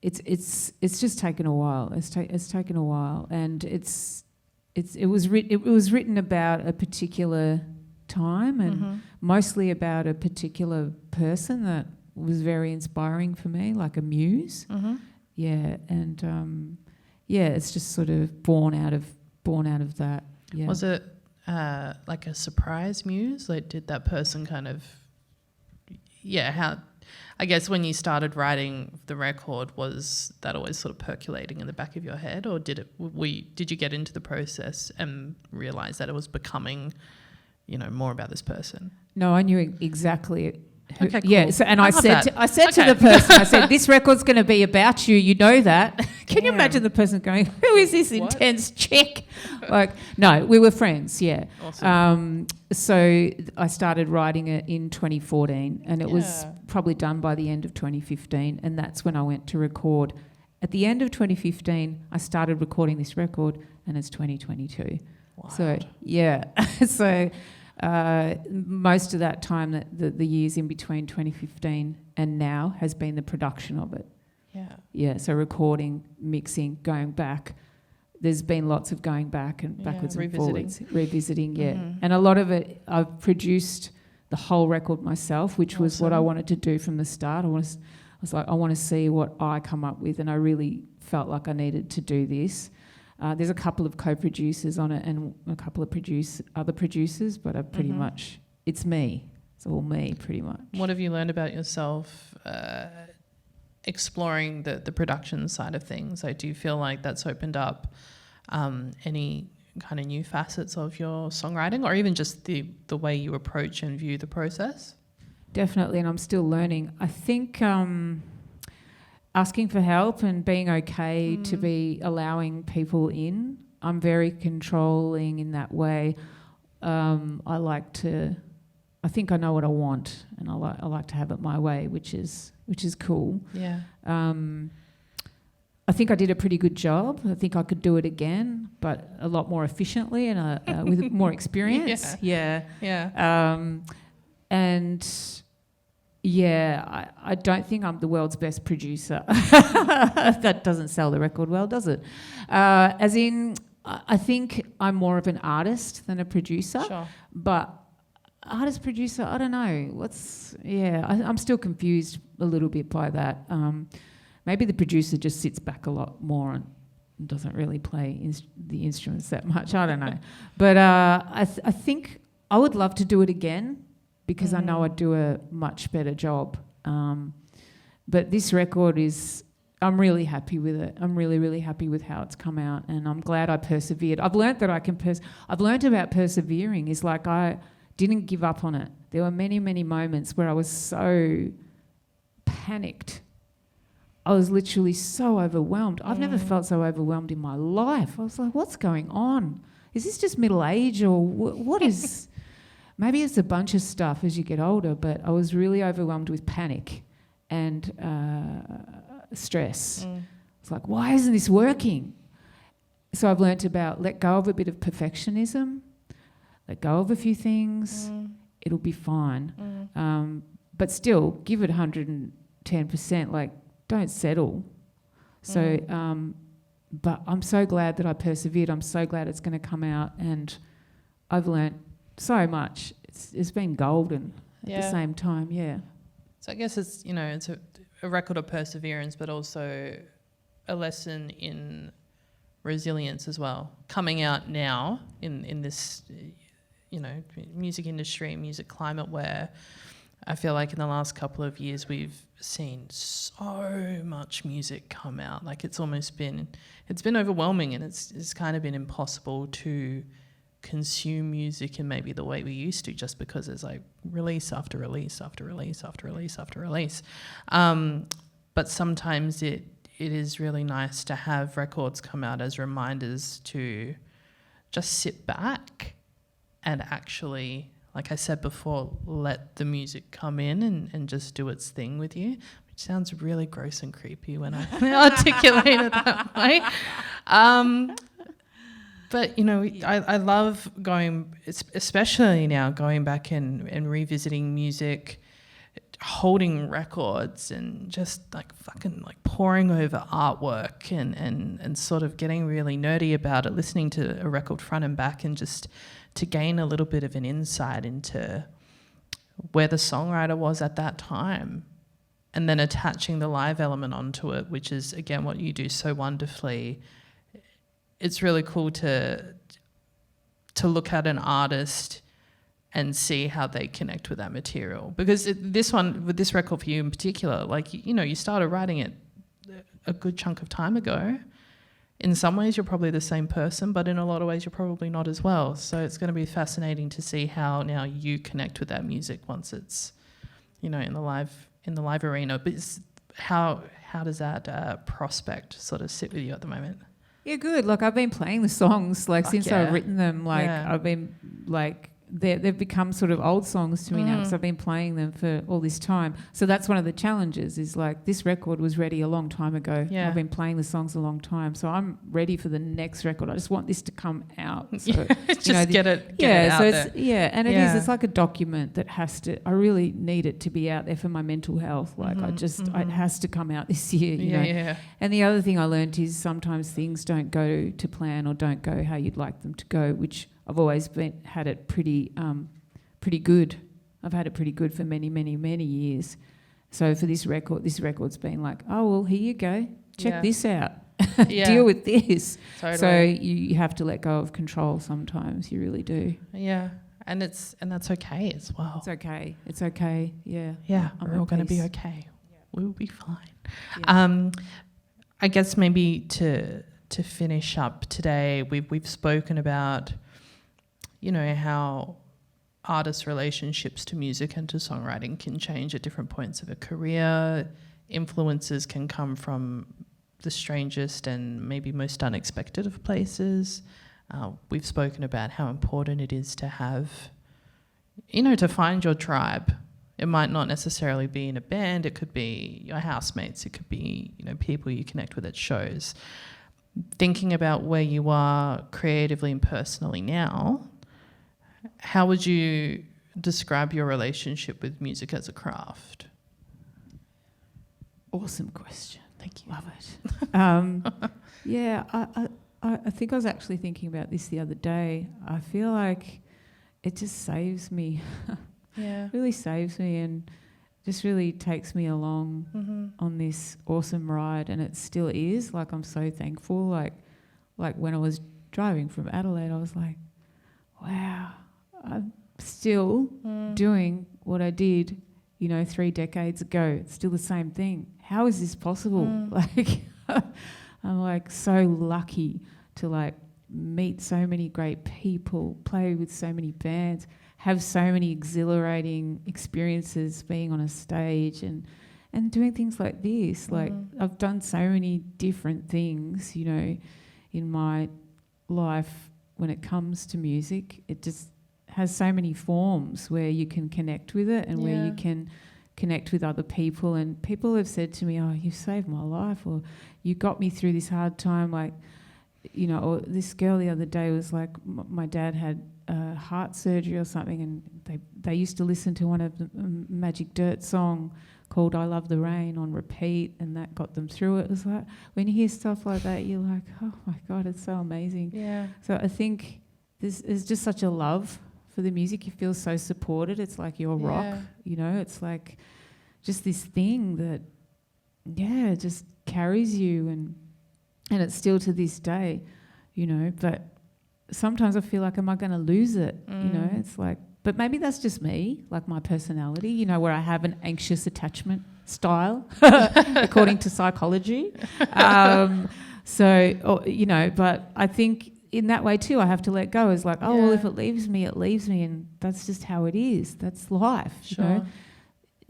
S2: it's just taken a while. It's taken a while, and it was written about a particular time, and mostly about a particular person that was very inspiring for me, like a muse. Yeah, and it's just sort of born out of that. Yeah.
S1: Was it like a surprise muse? Like, did that person kind of, how? I guess when you started writing the record, was that always sort of percolating in the back of your head, or did you get into the process and realise that it was becoming, more about this person?
S2: No, I knew exactly.
S1: Okay, cool.
S2: Yeah, so, and I said to the person, I said, this record's going to be about you. You know that. Can you imagine the person going, who is this intense chick? Like, no, we were friends. Yeah.
S1: Awesome.
S2: So I started writing it in 2014, and it was probably done by the end of 2015, and that's when I went to record. At the end of 2015, I started recording this record, and it's 2022. Wild. So yeah, so. Most of that time, the years in between 2015 and now, has been the production of it. Yeah. So recording, mixing, going back. There's been lots of going back and backwards and forwards, revisiting. Yeah, and a lot of it, I've produced the whole record myself, which was what I wanted to do from the start. I was like, I want to see what I come up with, and I really felt like I needed to do this. There's a couple of co-producers on it and a couple of other producers, but I pretty much, it's me. It's all me, pretty much.
S1: What have you learned about yourself exploring the production side of things? Like, do you feel like that's opened up any kind of new facets of your songwriting, or even just the way you approach and view the process?
S2: Definitely, and I'm still learning. I think... asking for help and being okay to be allowing people in. I'm very controlling in that way. I think I know what I want, and I like to have it my way, which is cool.
S1: Yeah.
S2: I think I did a pretty good job. I think I could do it again, but a lot more efficiently and with more experience. Yeah. I don't think I'm the world's best producer. That doesn't sell the record well, does it? As in, I think I'm more of an artist than a producer.
S1: Sure.
S2: But artist, producer, I don't know. I'm still confused a little bit by that. Maybe the producer just sits back a lot more and doesn't really play the instruments that much. I don't know. But I think I would love to do it again, because I know I'd do a much better job. But this record I'm really happy with it. I'm really, really happy with how it's come out, and I'm glad I persevered. I've learnt that I can I've learnt about persevering, is like I didn't give up on it. There were many, many moments where I was so panicked. I was literally so overwhelmed. I've never felt so overwhelmed in my life. I was like, what's going on? Is this just middle age, or what is... Maybe it's a bunch of stuff as you get older, but I was really overwhelmed with panic and stress. It's like, why isn't this working? So I've learnt about let go of a bit of perfectionism, let go of a few things, it'll be fine. But still, give it 110%, like, don't settle. So, but I'm so glad that I persevered. I'm so glad it's going to come out, and I've learnt so much. It's been golden at the same time.
S1: So I guess it's it's a record of perseverance, but also a lesson in resilience as well. Coming out now in this music industry, music climate, where I feel like in the last couple of years we've seen so much music come out. Like, it's been overwhelming, and it's kind of been impossible to consume music in maybe the way we used to, just because there's like release after release after release after release after release. But sometimes it is really nice to have records come out as reminders to just sit back and actually, like I said before, let the music come in and just do its thing with you, which sounds really gross and creepy when I articulate it that way. But, you know, I love going, especially now, going back and revisiting music, holding records and just like fucking like poring over artwork and sort of getting really nerdy about it, listening to a record front and back, and just to gain a little bit of an insight into where the songwriter was at that time, and then attaching the live element onto it, which is, again, what you do so wonderfully. It's really cool to look at an artist and see how they connect with that material. Because this one, with this record for you in particular, like, you know, you started writing it a good chunk of time ago. In some ways you're probably the same person, but in a lot of ways you're probably not as well. So it's going to be fascinating to see how now you connect with that music once it's, you know, in the live arena. But how does that prospect sort of sit with you at the moment?
S2: Yeah, good. Like, I've been playing the songs since I've written them. I've been like, they've become sort of old songs to me now, because I've been playing them for all this time. So that's one of the challenges, is like, this record was ready a long time ago. Yeah. I've been playing the songs a long time, so I'm ready for the next record. I just want this to come out. So,
S1: just get it out there.
S2: It's like a document that has to, I really need it to be out there for my mental health. Like, it has to come out this year, you know. Yeah. And the other thing I learned is sometimes things don't go to plan or don't go how you'd like them to go, which I've always had it pretty good. I've had it pretty good for many, many, many years. So for this record's been like, oh, well, here you go. Check this out. Deal with this. Totally. So you have to let go of control sometimes. You really do.
S1: Yeah. And that's okay as well.
S2: It's okay. It's okay. Yeah.
S1: Yeah. We're all going to be okay. Yeah. We'll be fine. Yeah. I guess maybe to finish up today, we've spoken about, you know, how artists' relationships to music and to songwriting can change at different points of a career. Influences can come from the strangest and maybe most unexpected of places. We've spoken about how important it is to have, you know, to find your tribe. It might not necessarily be in a band. It could be your housemates. It could be, you know, people you connect with at shows. Thinking about where you are creatively and personally now, how would you describe your relationship with music as a craft?
S2: Awesome question.
S1: Thank you.
S2: Love it. I think I was actually thinking about this the other day. I feel like it just saves me. It really saves me and just really takes me along on this awesome ride, and it still is. Like, I'm so thankful. Like when I was driving from Adelaide, I was like, wow, I'm still doing what I did, you know, 3 decades ago. It's still the same thing. How is this possible? Like, I'm like so lucky to like meet so many great people, play with so many bands, have so many exhilarating experiences being on a stage and doing things like this. Like, I've done so many different things, you know, in my life when it comes to music. It just has so many forms where you can connect with it and where you can connect with other people. And people have said to me, oh, you saved my life, or you got me through this hard time. Like, you know, or this girl the other day was like, my dad had heart surgery or something, and they used to listen to one of the Magic Dirt song called I Love the Rain on repeat, and that got them through it. It was like, when you hear stuff like that, you're like, oh my God, it's so amazing. Yeah. So I think there's just such a love for the music. You feel so supported. It's like your rock, you know. It's like just this thing that, just carries you, and it's still to this day, you know. But sometimes I feel like, am I going to lose it? You know, it's like, but maybe that's just me, like my personality, you know, where I have an anxious attachment style, according to psychology. You know, but I think in that way too, I have to let go. It's like, oh, well,
S1: Yeah.
S2: if it leaves me, it leaves me, and that's just how it is. That's life,
S1: Sure.
S2: you know.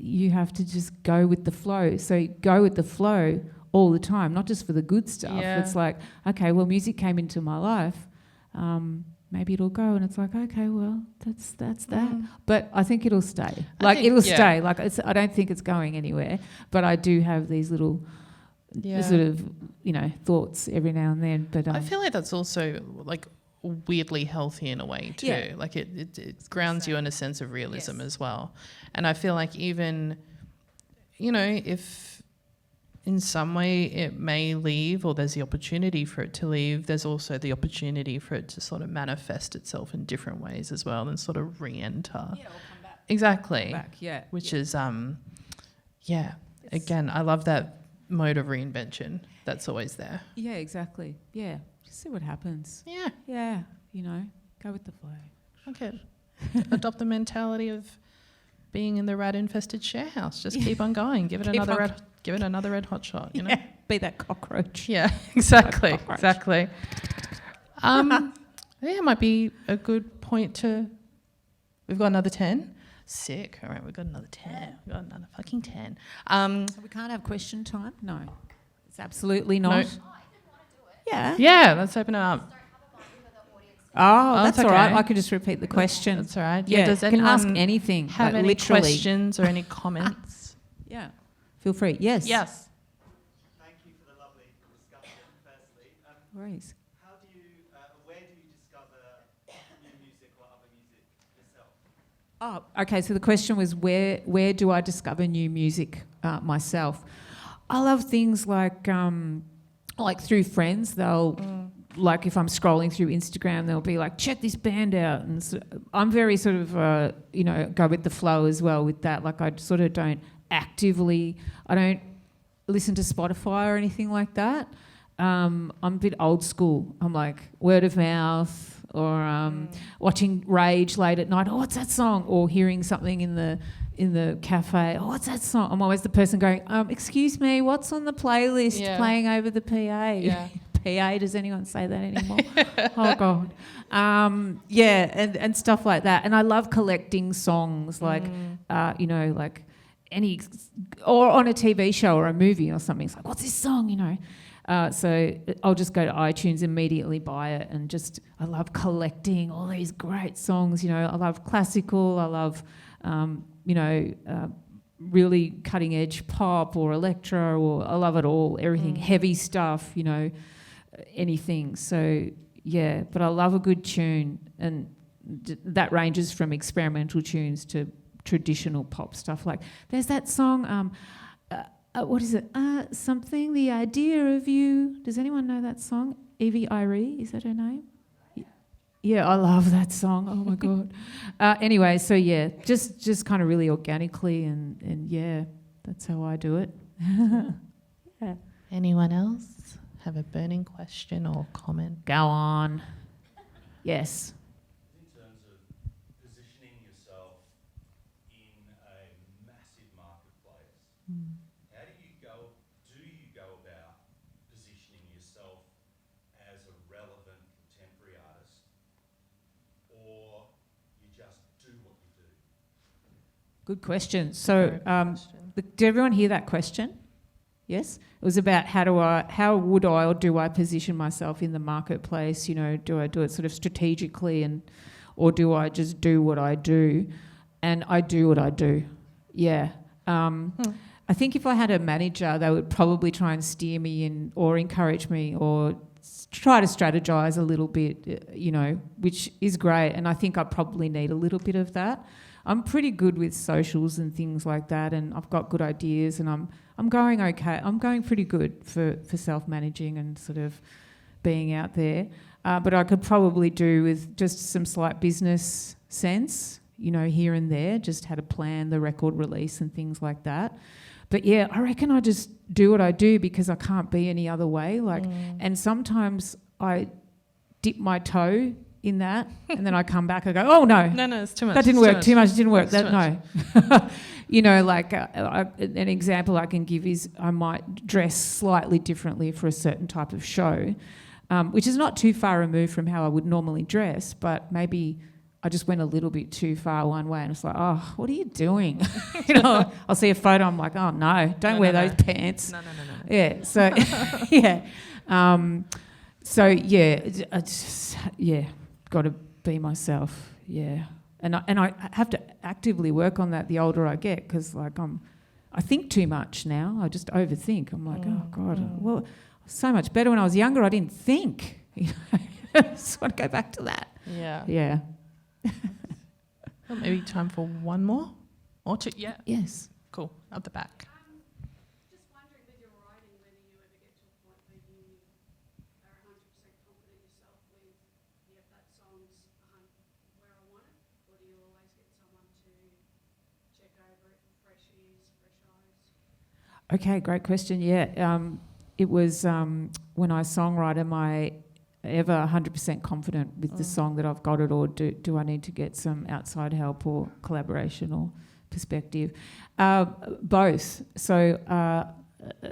S2: You have to just go with the flow. So go with the flow all the time, not just for the good stuff.
S1: Yeah.
S2: It's like, okay, well, music came into my life. Maybe it'll go, and it's like, okay, well, that's that. But I think it'll stay. It'll stay. Like I don't think it's going anywhere. But I do have these little sort of, thoughts every now and then. But
S1: I feel like that's also like weirdly healthy in a way too.
S2: Yeah.
S1: Like it grounds you in a sense of realism as well. And I feel like even, if in some way it may leave, or there's the opportunity for it to leave, there's also the opportunity for it to sort of manifest itself in different ways as well and sort of re-enter.
S2: Yeah, or come back.
S1: Exactly.
S2: Come back, yeah.
S1: Which is, again, I love that mode of reinvention that's always there.
S2: Yeah, exactly. Yeah, just see what happens.
S1: Yeah.
S2: Yeah, go with the flow.
S1: Okay. Adopt the mentality of being in the rat-infested share house. Just keep on going. Give it another red hot shot. You know.
S2: Yeah, be that cockroach.
S1: Yeah, exactly,
S2: Cockroach.
S1: exactly. It might be a good point to. We've got another 10. Sick. All right, we've got another 10. We've got another fucking 10.
S2: So we can't have question time? No, it's absolutely not.
S1: No.
S2: Yeah.
S1: Yeah, let's open it up.
S2: Oh, that's
S1: that's
S2: all right.
S1: okay.
S2: I could just repeat the question.
S1: That's all right.
S2: Yeah,
S1: Does
S2: you can ask
S1: anyone
S2: anything.
S1: have any
S2: literally.
S1: questions or any comments?
S2: Yeah, feel free. Yes.
S1: Yes.
S3: Thank you for the lovely discussion, firstly.
S2: Worries.
S3: Where do you discover new music or other music yourself?
S2: Oh, okay. So the question was, where do I discover new music myself? I love things like through friends. They'll like if I'm scrolling through Instagram, they'll be like, check this band out, and so I'm very sort of go with the flow as well with that. Like I sort of don't listen to Spotify or anything like that. I'm a bit old school. I'm like word of mouth, or watching Rage late at night. Oh, what's that song? Or hearing something in the cafe. Oh, what's that song? I'm always the person going, excuse me, what's on the playlist playing over the PA?
S1: Yeah.
S2: PA, does anyone say that anymore? Oh God. And stuff like that. And I love collecting songs like any, or on a TV show or a movie or something. It's like, what's this song? So I'll just go to iTunes, immediately buy it, and I love collecting all these great songs. I love classical, I love, really cutting edge pop or electro, or I love it all, everything, heavy stuff, anything. So yeah, but I love a good tune, and that ranges from experimental tunes to traditional pop stuff. Like there's that song, what is it? Something, The Idea of You. Does anyone know that song? Evie Irie, is that her name? Yeah, I love that song. Oh my God. Anyway, so yeah, just kind of really organically, and yeah, that's how I do it. Yeah.
S1: Anyone else have a burning question or comment?
S2: Go on. Yes.
S3: In terms of positioning yourself in a massive marketplace, how do you go about positioning yourself as a relevant contemporary artist, or you just do what you do?
S2: Good question. So, did everyone hear that question? Yes? It was about how would I or do I position myself in the marketplace? Do I do it sort of strategically, or do I just do what I do? And I do what I do. Yeah. I think if I had a manager, they would probably try and steer me in, or encourage me, or try to strategize a little bit, which is great. And I think I probably need a little bit of that. I'm pretty good with socials and things like that, and I've got good ideas, and I'm going okay. I'm going pretty good for self-managing and sort of being out there. But I could probably do with just some slight business sense, here and there, just how to plan the record release and things like that. But yeah, I reckon I just do what I do because I can't be any other way. And sometimes I dip my toe in that, and then I come back, I go, oh no,
S1: it's too much.
S2: that didn't work, too much didn't work.
S1: That's
S2: That no. An example I can give is I might dress slightly differently for a certain type of show, which is not too far removed from how I would normally dress, but maybe I just went a little bit too far one way, and it's like, oh, what are you doing? I'll see a photo, I'm like, oh no, don't wear those pants.
S1: No.
S2: Yeah, so yeah. I just, got to be myself, yeah. And I have to actively work on that the older I get, because I think too much now. I just overthink. I'm like, oh God, well, so much better when I was younger. I didn't think. I just want to go back to that.
S1: Yeah.
S2: Yeah.
S1: Well, maybe time for one more or two. Yeah.
S2: Yes.
S1: Cool. At the back.
S4: Just wondering with your writing whether you ever get to a point where you are 100% confident yourself with, yep, that song's where I want it, or do you always get someone to check over it, fresh ears, fresh eyes?
S2: Okay, great question. Yeah, it was when I songwrite, am I ever 100% confident with the song that I've got it, or do I need to get some outside help or collaboration or perspective? Both. So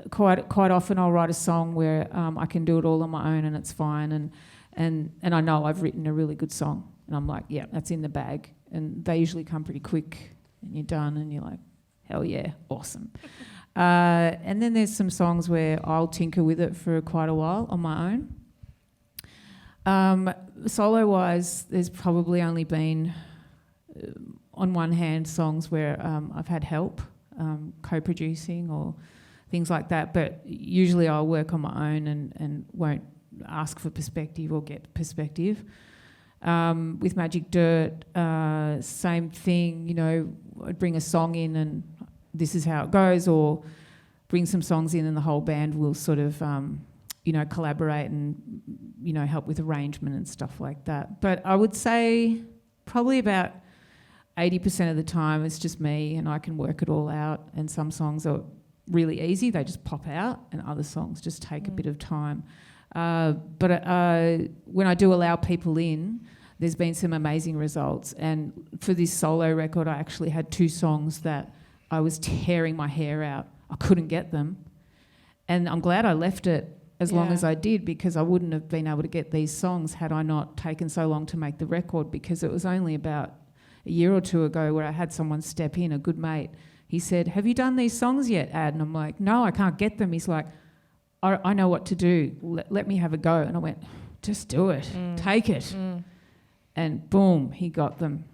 S2: quite often I'll write a song where I can do it all on my own and it's fine, and I know I've written a really good song, and I'm like, yeah, that's in the bag, and they usually come pretty quick, and you're done, and you're like, hell yeah, awesome. And then there's some songs where I'll tinker with it for quite a while on my own. Solo-wise, there's probably only been, on one hand, songs where I've had help, co-producing or things like that, but usually I'll work on my own and won't ask for perspective or get perspective. With Magic Dirt, same thing, I'd bring a song in and this is how it goes, or bring some songs in and the whole band will sort of collaborate and help with arrangement and stuff like that. But I would say probably about 80% of the time it's just me and I can work it all out, and some songs are really easy, they just pop out, and other songs just take a bit of time. But when I do allow people in, there's been some amazing results, and for this solo record I actually had 2 songs that I was tearing my hair out. I couldn't get them, and I'm glad I left it as long as I did, because I wouldn't have been able to get these songs had I not taken so long to make the record, because it was only about a year or 2 ago where I had someone step in, a good mate. He said, have you done these songs yet, Ad? And I'm like, no, I can't get them. He's like, I know what to do. Let me have a go. And I went, just do it. Take it. And boom, he got them.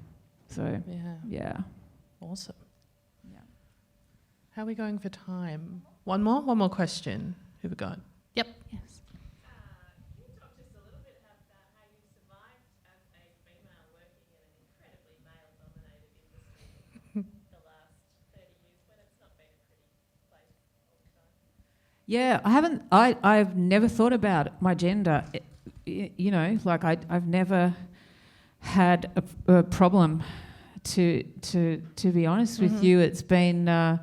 S2: So, yeah.
S1: Awesome.
S2: Yeah.
S1: How are we going for time? One more question. Who we got? Yep.
S2: Yes.
S5: Can you talk just a little bit about how you survived as a female working in an incredibly male-dominated industry the last 30 years when it's not been a pretty place all the time?
S2: Yeah, I've never thought about my gender. I've never had a problem. To be honest with you, it's been.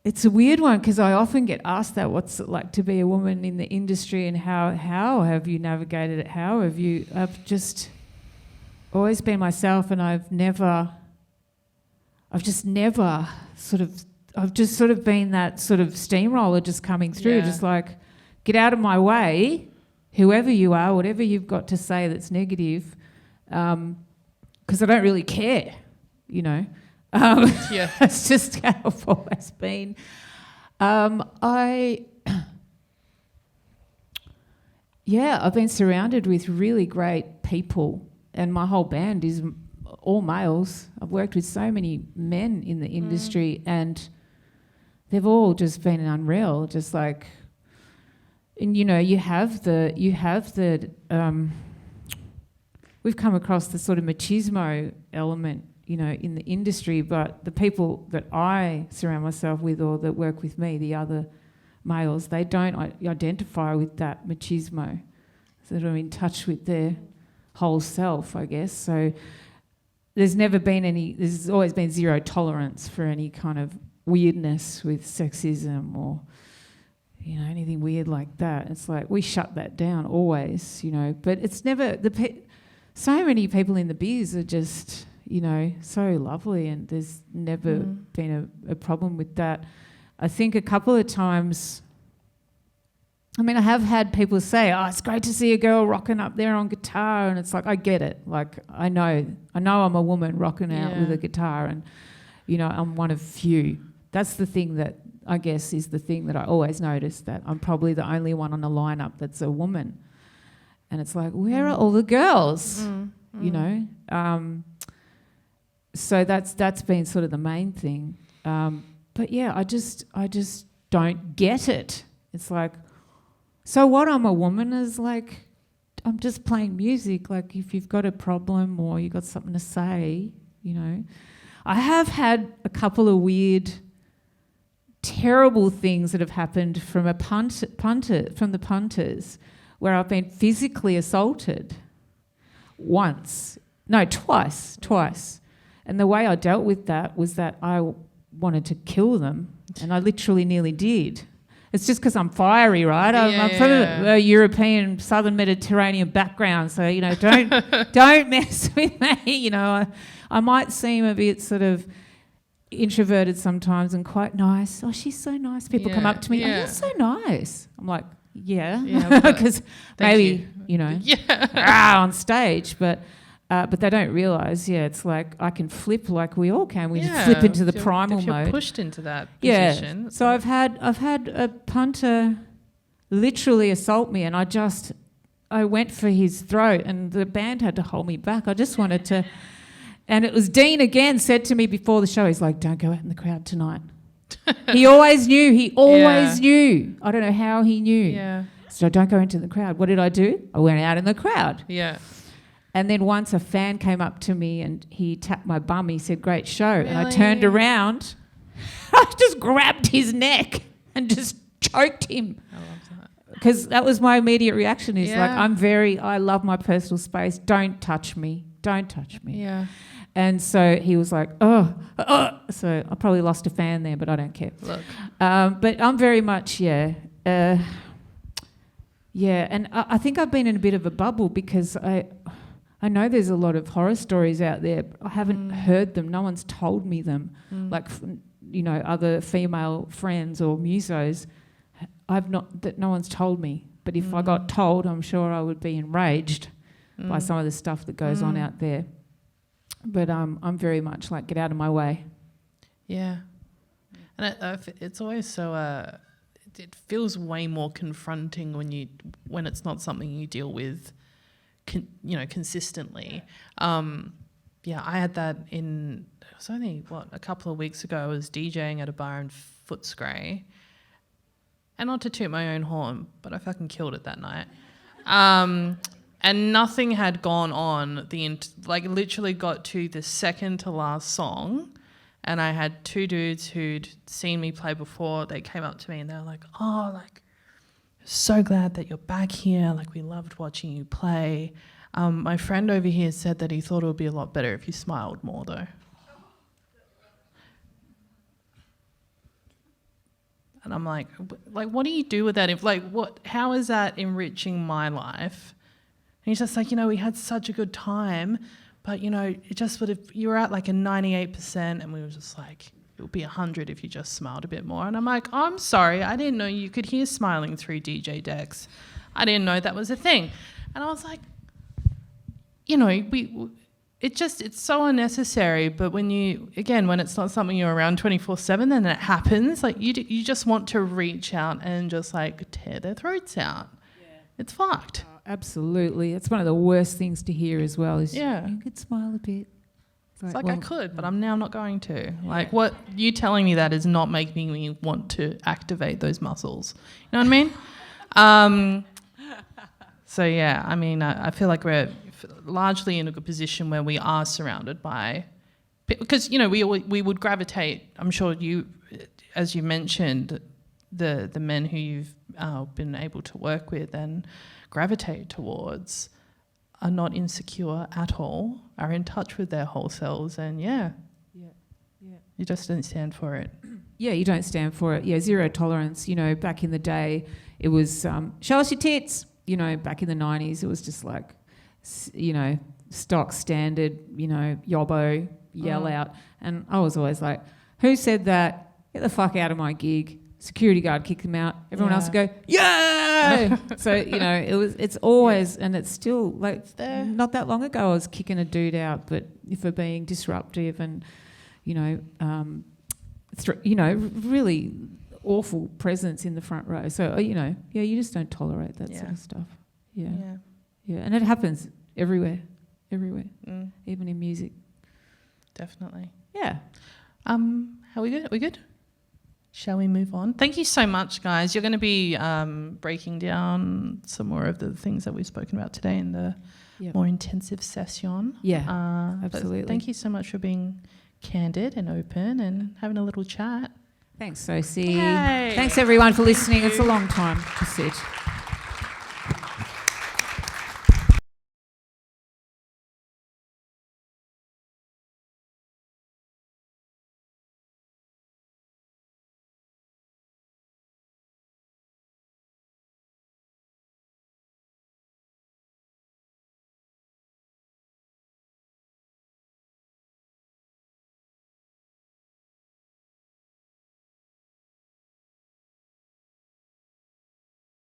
S2: It's a weird one, because I often get asked that, what's it like to be a woman in the industry, and how have you navigated it? I've just always been myself, and I've just sort of been that sort of steamroller just coming through, just like, get out of my way, whoever you are, whatever you've got to say that's negative, because I don't really care, It's just how I've always been. I've been surrounded with really great people, and my whole band is all males. I've worked with so many men in the industry, and they've all just been unreal. Just like, and you have the we've come across the sort of machismo element, in the industry, but the people that I surround myself with, or that work with me, the other males, they don't identify with that machismo. So they're in touch with their whole self, I guess. So there's always been zero tolerance for any kind of weirdness with sexism or, anything weird like that. It's like, we shut that down always, but it's never, so many people in the biz are just, so lovely, and there's never been a problem with that. I think a couple of times I mean, I have had people say, "Oh, it's great to see a girl rocking up there on guitar," and it's like, I get it. Like, I know I'm a woman rocking out with a guitar, and I'm one of few. That's the thing that I guess is the thing that I always notice, that I'm probably the only one on the lineup that's a woman, and it's like, where are all the girls? So that's been sort of the main thing. But yeah, I just don't get it. It's like, so what? I'm a woman is like, I'm just playing music. Like, if you've got a problem or you've got something to say, I have had a couple of weird, terrible things that have happened from from the punters, where I've been physically assaulted twice. And the way I dealt with that was that I wanted to kill them, and I literally nearly did. It's just because I'm fiery, right? I'm from a European, Southern Mediterranean background, so don't mess with me. I might seem a bit sort of introverted sometimes and quite nice. Oh, she's so nice. People come up to me, oh, you're so nice. I'm like, yeah, because maybe on stage, but they don't realise. It's like I can flip like we all can. We just flip into the primal
S1: if you're
S2: mode.
S1: Pushed into that position.
S2: So I've had a punter literally assault me, and I went for his throat, and the band had to hold me back. I just wanted to, and it was Dean again said to me before the show. He's like, "Don't go out in the crowd tonight." He always knew. He always knew. I don't know how he knew.
S1: Yeah.
S2: So don't go into the crowd. What did I do? I went out in the crowd.
S1: Yeah.
S2: And then once a fan came up to me and he tapped my bum. He said, "Great show."
S1: Really?
S2: And I turned around. I just grabbed his neck and just choked him.
S1: I love that.
S2: Because that was my immediate reaction is like, I love my personal space. Don't touch me. Don't touch me.
S1: Yeah.
S2: And so he was like, oh. So I probably lost a fan there, but I don't care.
S1: Look.
S2: But I'm very much, and I think I've been in a bit of a bubble because I know there's a lot of horror stories out there. I haven't heard them. No one's told me them. Like, other female friends or musos. No one's told me. But if I got told, I'm sure I would be enraged by some of the stuff that goes on out there. But I'm very much like, get out of my way.
S1: Yeah. And it's always so... it feels way more confronting when it's not something you deal with consistently. I had that it was only a couple of weeks ago. I was DJing at a bar in Footscray, and not to toot my own horn, but I fucking killed it that night. And nothing had gone on literally got to the second to last song, and I had two dudes who'd seen me play before. They came up to me and they were like, "Oh, like, so glad that you're back here. Like, we loved watching you play. My friend over here said that he thought it would be a lot better if you smiled more, though." And I'm like, what do you do with that? How is that enriching my life? And he's just like, we had such a good time, but, it just you were at like a 98%, and we were just like, it would be 100 if you just smiled a bit more. And I'm like, I'm sorry, I didn't know you could hear smiling through DJ decks. I didn't know that was a thing. And I was like, it's so unnecessary. But when it's not something you're around 24/7, then it happens. Like, you just want to reach out and just like tear their throats out. Yeah. It's fucked.
S2: Oh, absolutely. It's one of the worst things to hear as well is you could smile a bit.
S1: It's like, I could, but I'm now not going to. Like, what you telling me that is not making me want to activate those muscles. You know what I mean? So, yeah, I mean, I feel like we're largely in a good position where we are surrounded by... Because, we would gravitate, I'm sure you, as you mentioned, the men who you've been able to work with and gravitate towards are not insecure at all, are in touch with their whole selves, and you just don't stand for it.
S2: Yeah, you don't stand for it. Yeah, zero tolerance. Back in the day, it was show us your tits. Back in the 90s, it was just like, stock standard, yobbo, yell out. And I was always like, who said that? Get the fuck out of my gig. security guard kick them out, everyone else
S1: Yeah.
S2: would go, yeah! So, you know, it's always, and it's still, like,
S1: there.
S2: not that long ago I was kicking a dude out, but for being disruptive and, you know, really awful presence in the front row. So, you know, yeah, you just don't tolerate that sort
S1: Yeah.
S2: of stuff. Yeah.
S1: Yeah.
S2: Yeah. And it happens everywhere,
S1: Mm,
S2: even in music.
S1: definitely.
S2: Yeah.
S1: Are we good? Are we good? Shall we move on? Thank you so much, guys. You're going to be breaking down some more of the things that we've spoken about today in the
S2: Yep.
S1: more intensive session.
S2: Yeah,
S1: But
S2: absolutely.
S1: thank you so much for being candid and open and having a little chat.
S2: Thanks, Sosie.
S1: Yay.
S2: Thanks, everyone, for listening. It's a long time to sit.